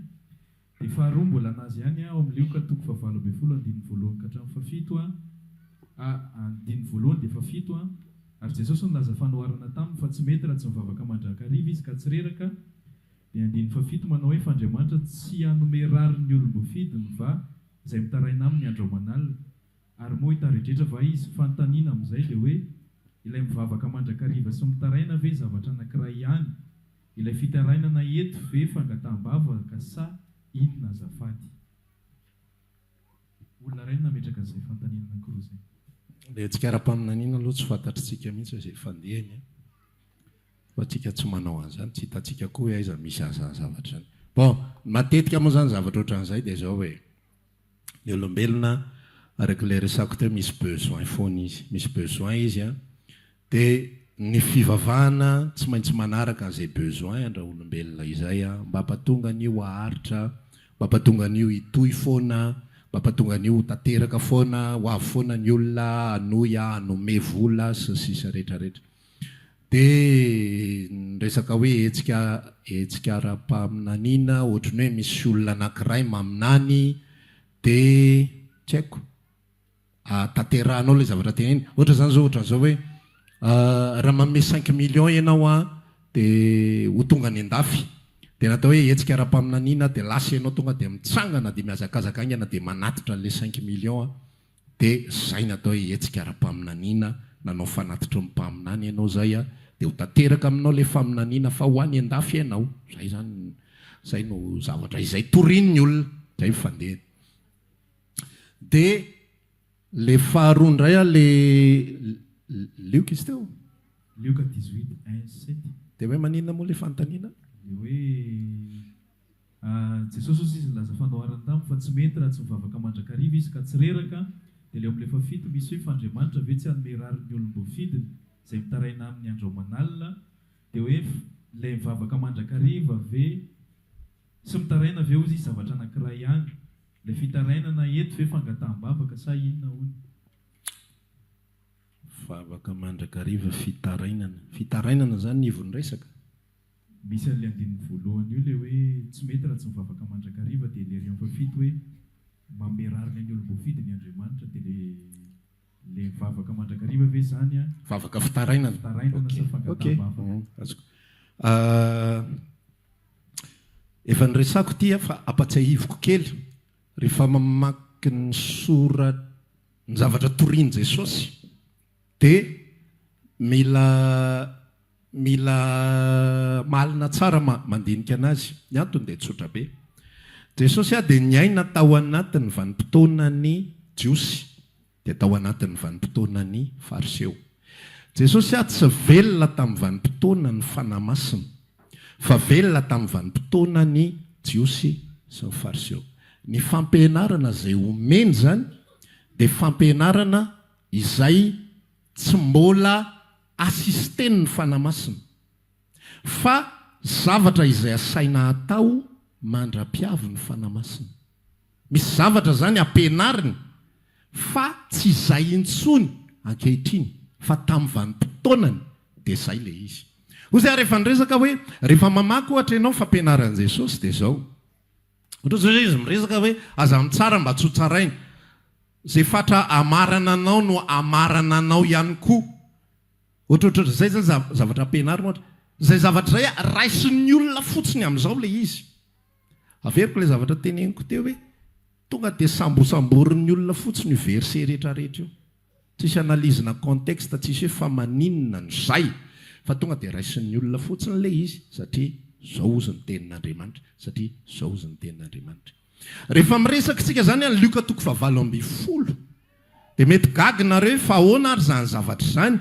Dia faharoa mbola anazy ihany ao amin'ny lioka toko fa 7 andininy voalohany ka hatramin'ny fafito andininy voalohany dia fafito ary Jesosy nilaza fanoharana taminy fa tsy mety raha tsy mivavaka mandrakariva izy ka tsy reraka. Dia andininy fafito manao hoe fa Andriamanitra tsy hanome rary ny olombofidiny va izay mitaraina aminy andro aman'alina. Ary moa hitarehetra va izy fanontaniana amin'izay dia hoe ilay mivavaka mandrakariva sy mitaraina ve zavatra anankiray ihany, ilay fitarainana eto ve fangataham-bavaka sa inona azafady. Olona ray nametraka izay fanontaniana anankiroa izay. Ilay hetsika ara-paminaniana aloha tsy fantatritsika mihitsy izay fandehany fa tsika tsy manao an'izany, tsy hitantsika koa hoe aiza misy aza zavatra zany. Bon, matetika moa zany zavatra ohatran'izay dia zao hoe ny olombelona araka ilay resako teo misy besoin foana izy, misy besoin izy dia ny fivavahana tsy maintsy manaraka an'izay besoin andra olombelona izay mba hampatonga an'io haharitra, mba hampatonga an'io hitohy foana, mba hampatonga an'io tanteraka foana, ho avy foana ny olona hanohy hanome vola sy sisa rehetrarehetra. Dia resaka hoe hetsika ara-paminaniana ohatrany hoe misy olona anankiray maminany dia tsy haiko tanterahanao ilay zavatra teneny. Ohatra zany zao ohatran'izao hoe raha manome 5 millions ianao dia ho tonga ny andafy dia natao hoe hetsika ara-paminaniana dia lasa ianao tonga dia mitsangana dia mihazakazaka aingana dia manatitra n'ilay 5 millions dia zay natao hoe hetsika ara-paminaniana, nanao fanatitra ny mpaminany ianao zay dia ho tanteraka aminao ilay faminaniana fa ho any andafy ianao. Zay zany, zay no zavatra izay toriany olona, zay mifandehany. Dia le faharoa indray le lioka izy teo lioka 18:1-7 dia hoe maninona moa le fanontaniana dia hoe Jesosy izy nilaza fanoharana taminy fa tsy mety raha tsy mivavaka mandrakariva izy ka tsy reraka. Dia leo amin'ilay fafito misy hoe fa Andriamanitra ve tsy hanome rary ny olombofidiny izay mitaraina amin'ny andro aman'alina. Dia hoe ilay mivavaka mandrakariva ve sy mitaraina ve ozy zavatra anankiray ihany, ilay fitarainana eto ve fangataham-bavaka sa inona hono. Mivavaka mandrakariva fitarainana zany ny ivony resaka. Misy an'ilay andininy voalohany io le hoe tsy mety raha tsy mivavaka mandrakariva dia le amin'ny fafito hoe manome rariny ny olombofidiny Andriamanitra dia le mivavaka mandrakariva ve zany vavaka fitarainana sa fangataham-bavaka. Efa niresako ity fa apatsahivoko kely rehefa mamaky ny sora ny zavatra toriany Jesosy dia mila malina tsara mandinika anazy. Ny antony dia tsotra be. Jesosy dia niaina tao anatin'ny vanim-potoanany jiosy dia tao anatin'ny vanim-potoana ny fariseo. Jesosy tsy velona tamin'ny vanim-potoana ny fanahy masina fa velona tamin'ny vanim-potoana ny jiosy sy ny fariseo. Ny fampianarana izay omeny zany dia fampianarana izay tsy mbola asisten'ny fanahy masina fa zavatra izay asaina atao mandra-piavy ny fanahy masina. Misy zavatra zany ampianariny fa tsy izay intsony ankehitriny fa tamin'ny vanim-potoanany dia zay le izy. Ozy rehefa niresaka hoe rehefa mamaky ohatra ianao fampianaran'i Jesosy dia zao. Ohatra zao izy miresaka hoe aza mitsara mba tsotsaraina. zay fatra amarana anao no amarana anao ihany koa. Ohatrohatra zay zany zavatra ampianarina ohatra. Zay zavatra zay raisin'ny olona fotsiny amin'izao le izy. Averiko le zavatra teneniko teo hoe tonga dia sambosamborin'ny olona fotsiny verset rehetrarehetra io. Tsisy analizina contexte, tsisy hoe fa maninona no zay. Fa tonga dia raisin'ny olona fotsiny le izy satria zao ozy ny tenin'Andriamanitra, satria zao ozy ny tenin'Andriamanitra. Rehefa miresaka tsika zany any Luka 7:20 dia mety gaga nareo fa ahoana ary zany zavatra zany.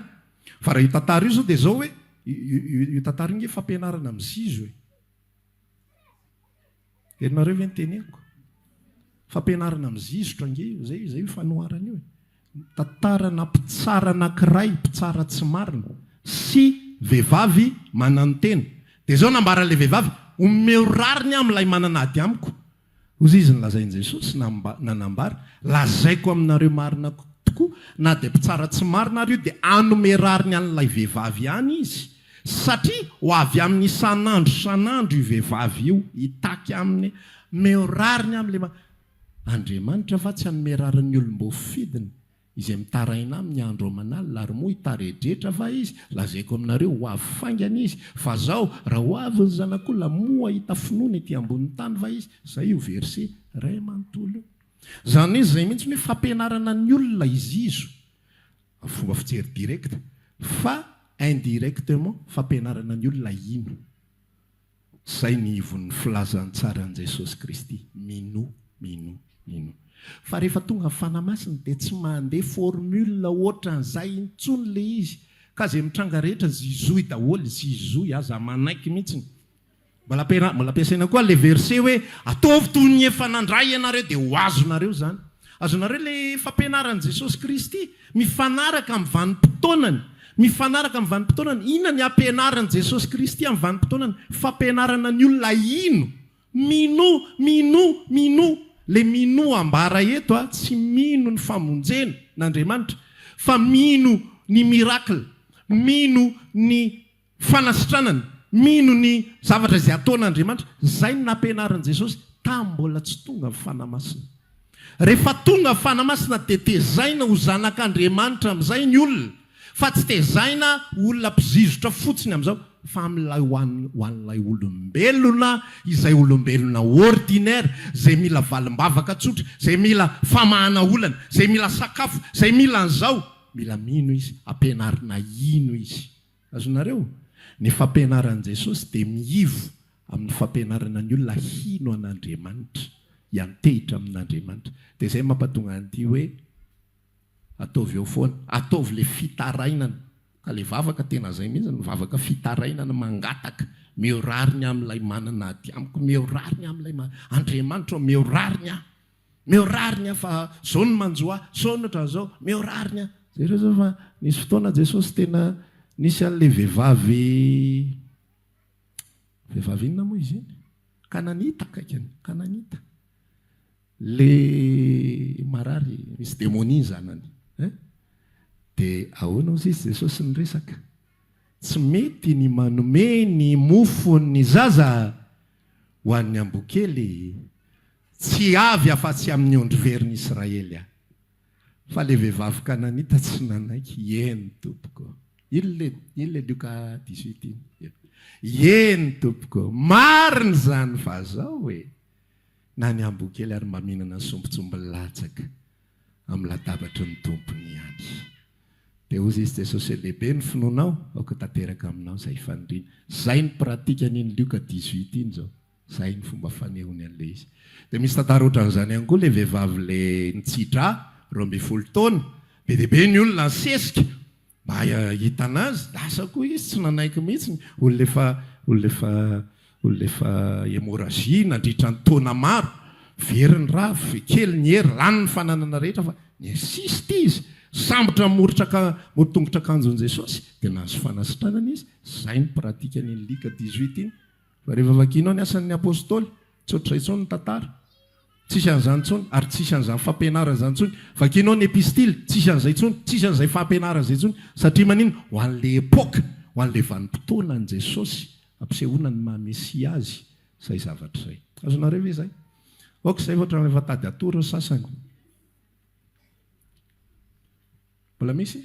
Fa raha io tantara io zao dia zao hoe io tantara io fampianarana amin'ny zizo hoe. Herinareo ve ny teneniko? Fampianarana amin'ny zizotra ange io, zay io fanoharana io. Tantara nampitsara anankiray, mpitsara tsy marina sy vehivavy manano tena. Dia zao nambara le vehivavy, omeo rariny amin'ilay manana ady amiko. Ozy izy nolazain'i Jesosy nanambara, lazaiko aminareo marina tokoa, na dia mpitsara tsy marina ary io dia anome rariny an'ilay vehivavy ihany izy. Satria ho avy amin'ny sanandro io vehivavy io, hitaky aminy meo rariny amin'ilay Andriamanitra fa tsy hanome rarin'ny olom-bofidiny. Izay mitaraina amin'ny andro aman'alina ary moa hitaredretra fa izy lazaiko aminareo ho avy faingana izy. Fa zao raha ho avy ny zanak'olona moa hita finoana ety ambonin'ny tany fa izy. Zay io verset ray manontolo. Zany izy zay mihitsy hoe fampianarana ny olona izy izo. Fomba fijery direct fa indirectement fampianarana ny olona ino. Zay ny ivon'ny filazantsara an'i Jesosy Kristy. Mino. Fa rehefa tonga fanamasina dia tsy mandeha formule ohatran'izay intsony le izy. Ka zay mitranga rehetra zizoy daholo, zizoy aza manaiky mihitsiny. Mbola ampiasaina koa le verset hoe ataovy toy ny efa nandray ianareo dia ho azonareo zany. Azonareo le fampianaran'i Jesosy Kristy mifanaraka amin'ny vanim-potoanany. Mifanaraka amin'ny vanim-potoanany. Inona ny ampianaran'i Jesosy Kristy amin'ny vanim-potoanany? Fampianarana ny olona ino? Mino. Le mino ambara eto tsy mino ny famonjena n'Andriamanitra, fa mino ny miracle, mino ny fanasitranany, mino ny zavatra izay ataon'Andriamanitra. Zay ny nampianaran'i Jesosy mbola tsy tonga amin'ny fanamasina. Rehefa tonga amin'ny fanamasina dia tezaina ho zanak'Andriamanitra amin'izay ny olona, fa tsy tezaina olona mpizizotra fotsiny amin'izao, fa amin'ilay ho an'ilay olombelona, izay olombelona ordinaire, zay mila valim-bavaka tsotra, zay mila famahana olana, zay mila sakafo, zay mila an'izao. Mila mino izy, ampianarina ino izy. Azonareo? Ny fampianaran'i Jesosy dia miivo amin'ny fampianarana ny olona hino an'Andriamanitra, hiantehitra amin'Andriamanitra. Dia zay mampatonga an'ity hoe ataovy eo foana, ataovy le fitarainana. Ka le vavaka tena zay mihitsy, ny vavaka fitarainana mangataka, meo rariny amin'ilay manana ady amiko, meo rariny amin'ilay Andriamanitra, meo rariny fa zao ny manjoa, zao ny zao, meo rariny. Zay ireo zao fa nisy fotoana Jesosy tena nisy an'le vehivavy inona moa izy iny? Kananita kaikany, Kananita. Le marary, misy démonie zanany. Dia ahoana ozy izy Jesosy ny resaka? Tsy mety ny manome ny mofony zaza ho an'ny ambokely, tsy avy afa-tsy amin'ny ondriverin'ny Israely. Fa le vehivavy Kananita tsy nanaiky, eny tompoko. Iny le Luka 18 iny. Eny tompoko, mariny zany fa zao hoe na ny ambokely ary mba mihinana ny sombitsombin-latsaka amin'ny latabatra ny tompony ihany. Dia ozy izy Jesosy lehibe ny finoanao, aoka tanteraka aminao izay faniriana. Zay ny pratika n'iny Luka 18 iny zao. Zay ny fomba fanehony an'le izy. Dia misy tantara ohatran'izany ihany koa le vehivavy le nitsitra 12 taona, be dia be ny olona sesika. Mba hitana azy, lasa koa izy tsy nanaiky mihitsy. Olona efa hémorragie nandritra ny taona maro, very ny rafy, kely ny hery, lany ny fananana rehetra, fa niasisty izy. Sambotra morotongotra akanjon'i Jesosy dia nahazo fanasitranana izy. Zay ny pratika ny Luka 18 iny. Fa rehefa vakianao ny asan'ny apôstôly, tsy ohatr'izay intsony ny tantara, tsisy an'izany intsony, ary tsisy an'izany fampianarana izany intsony. Vakianao ny epistily, tsisy an'izay intsony, tsisy an'izay fampianarana izay intsony. Satria manino? Ho an'le epoka, ho an'le vanim-potoana an'i Jesosy, ampisehoana ny mahamesia azy. Zay zavatra izay. Azonareo ve izay? Oka izay ohatra rehefa tady atoro sasany. mbola misy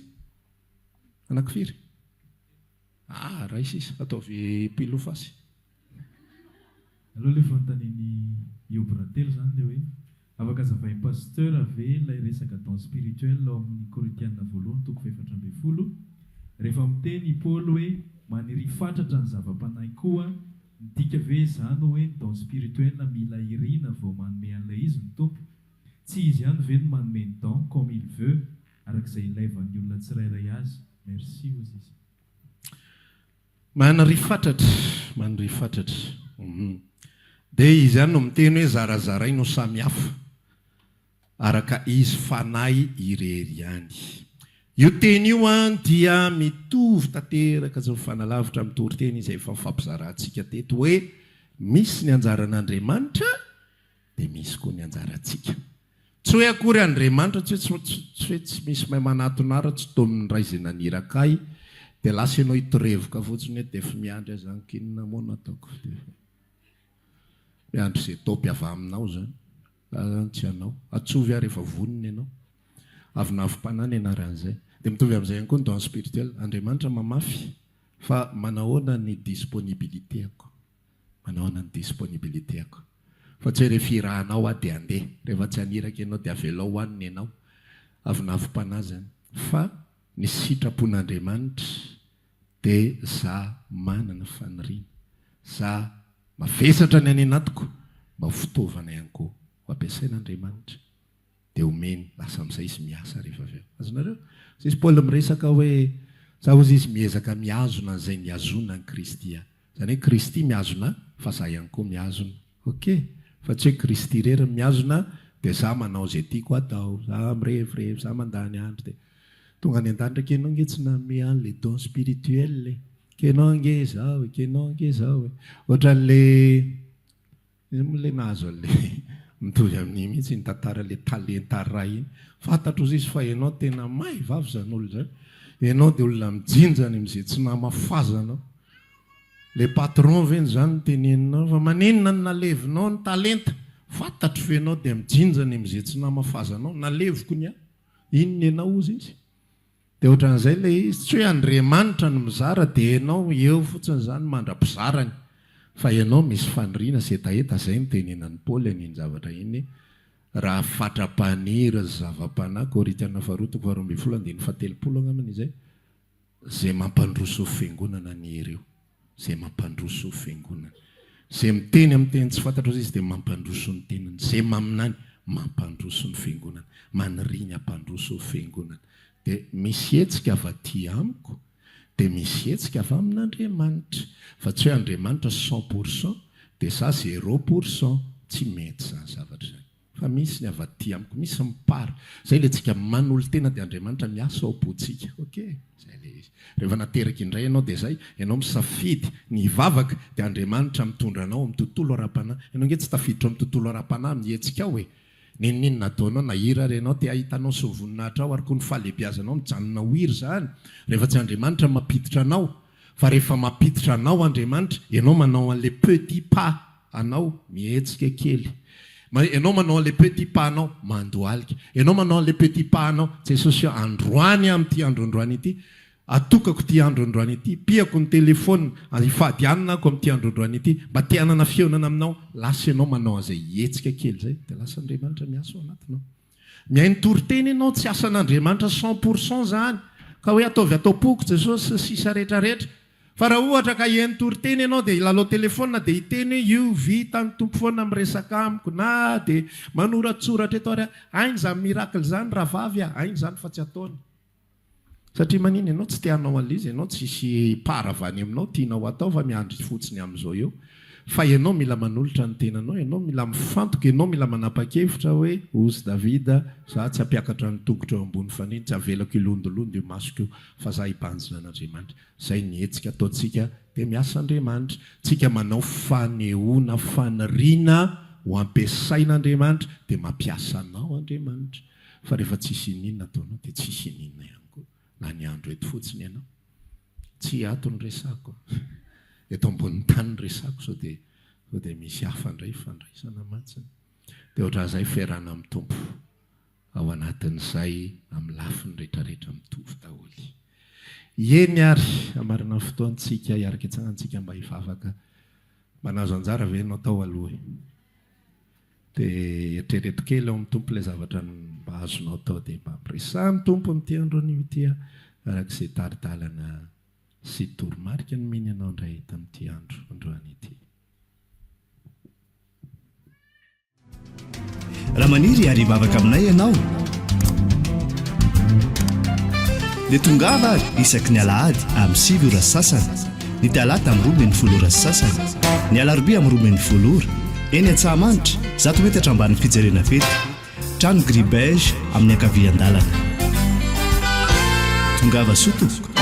anankifiry raha isisa ataovy pilofasy aloha le fanontaniany iobrately zany le hoe afaka azavain'ny pasteur ave ilay resaka don spirituel ao amin'ny Korintiana voalohany toko 7:10 rehefa miteny Paoly hoe maniry fatratra ny zava-panahy koa midika ve zany hoe ny don spirituel mila irina vao manome an'ilay izy ny tompo tsy izy ihany ve no manome ny don comme il veut arak'izay ilaivan'ny olona tsirairay azy. Merci ozy izy. maniry fatratra dia izy ihany no miteny hoe zarazaray no samy hafa araka izy fanahy irery ihany. Io teny io dia mitovy tanteraka zao fanalavitra mitory teny izay efa fampizarantsika teto hoe misy ny anjaran'Andriamanitra dia misy koa ny anjarantsika. Tsy hoe akory Andriamanitra tsy hoe tsy misy mahay manatonara tsy tomin'ny ray izay nanirakay dia lasa ianao hitorevoka fotsiny hoe defa miandry azy any kinina moa nataoko miandry izay topy avy aminao zany tsy anao atsovy ary rehefa voniny ianao avy navim-panahy anaran'izay dia mitovy amin'izay ihany koa ny don spirituel. Andriamanitra mamafy fa manahoana ny disponibilitéako fa tsy hoe rehefa irahanao dia andeha rehefa tsy aniraka ianao dia avelao hoaniny ianao avy navim-panahy zany fa ny sitrapon'Andriamanitra dia za manana faniriana za mavesatra ny any anatiko mba fitaovana ihany koa ho ampiasain'Andriamanitra dia omeny lasa amin'izay izy miasa rehefa avy eo. Azonareo izy Paoly miresaka hoe za ozy izy miezaka miazona an'izay niazona ny Kristy zany hoe Kristy miazona fa za ihany koa miazona fa tsy hoe Kristy rery miazona dia za manao izay tiako atao za mirevirevy za mandany andro dia tonga any an-danitra kenao nge tsy nanome an'le don spirituel kenao ange zao ohatran'le nahazo an'le mitovy amin'ny mihitsy ny tantara le talenta ray iny fantatro izy fa ianao tena may vavy zany olo zany ianao dia olona mijinjany amin'izay tsy namafazanao le patron veny zany teneninao fa maninona ny nalevinao ny talenta fantatro fe ianao dia mijinjany amin'izay tsy namafazanao naleviko ny inony ianao ozy izy dia ohatran'izay le izy tsy hoe Andriamanitra no mizara dia ianao eo fotsiny zany mandra-pizarany fa ianao misy faniriana setaeta zay ny tenenan'ny Paoly aniny zavatra iny raha fatra-paniry zava-panahy Korintiana 2:12 angamany izay zay mampandroso fiangonana ny ireo zay mampandroso fiangonana zay miteny amin'ny teny tsy fantatro izy dia mampandroso ny tenany zay maminany mampandroso ny fiangonana maniriany hampandroso fiangonana dia misy hetsika avy aty amiko dia misy hetsika avy amin'Andriamanitra fa tsy hoe Andriamanitra 100% dia za 0% tsy mety zany zavatra zany fa misy ny avy aty amiko misy mipara zay le tsika manolo tena dia Andriamanitra miasa ao potsika zay le izy rehefa nateraka indray ianao dia zay ianao misafidy ny hivavaka dia Andriamanitra mitondra anao amin'ny tontolo ara-panahy ianao nge tsy tafiditra amin'ny tontolo ara-panahy mihetsika ao ninonino nataonao nahira ary ianao dia ahitanao sy voninahitra ao ary koa ny fahalehibiazanao mijanona ho hiry zany rehefa tsy Andriamanitra mampiditra anao fa rehefa mampiditra anao Andriamanitra ianao manao an'le petit pas anao mihetsika kely ianao manao an'le petit pas anao mandoalika ianao manao an'le petit pas anao Jesosy androany amin'ity androandroany ity atokako ty androandroany ity piako ny telefona ifadianako amin'ity androandroany ity mba tianana fionana aminao lasa ianao manao an'izay hetsika kely zay dia lasa Andriamanitra miasa ao anatinao mihainy toriteny ianao tsy asan'Andriamanitra 100% zany ka hoe ataovy atao poko Jesosy sisa rehetrarehetra fa raha ohatra ka hihainy toriteny ianao dia ilalao telefona dia hiteny io vita ny tompo foana miresaka amiko na dia manoratsoratra eto ary ainy zany miracle zany raha vavy ainy zany fa tsy ataony satria manina ianao tsy tianao an'izy ianao tsisy paravany aminao tianao atao fa miandry fotsiny amin'izao eo fa ianao mila manolotra ny tenanao ianao mila mifantoka ianao mila manapa-kevitra hoe ozy Davida za tsy hampiakatra ny tongotra eo ambony faniny tsy avelako ilondolondo io masoko io fa za hibanjina an'Andriamanitra zay ny hetsika ataontsika dia miasa Andriamanitra tsika manao fanehoana faniriana ho ampiasain'Andriamanitra dia mampiasa anao Andriamanitra fa rehefa tsisy ininona ataonao dia tsisy ininona ihany koa na ny andro eto fotsiny ianao tsy ato ny resako eto ambony tany ny resako sao dia misy hafa indray fandraisana matsiny dia ohatran'izay fiarahana amin'ny tompo ao anatin'izay amin'ny lafiny rehetrarehetra mitovy daholy. Eny ary amarina fotoantsika hiaraka itsangantsika mba hivavaka manazo anjara ve no atao aloha dia eritrereto kely ao amin'ny tompo ilay zavatra mba azonao atao dia mba ampiresahan'ny tompo n'ity androan'io ity arak'izay taridalana sy toromarika no miny anao indray tamin'ity andro androan'ity. Raha maniry ary hivavaka aminay ianao dia tongava ary isaky ny alahady amin'ny 7 ora sasany, ny talata amin'ny 12 ora sasany, ny alarobia amin'ny 12 ora, eny Antsahamanitra 100 metatra ambany fijerena fety, trano Gribege amin'ny ankavian-dalana. Tongava soto.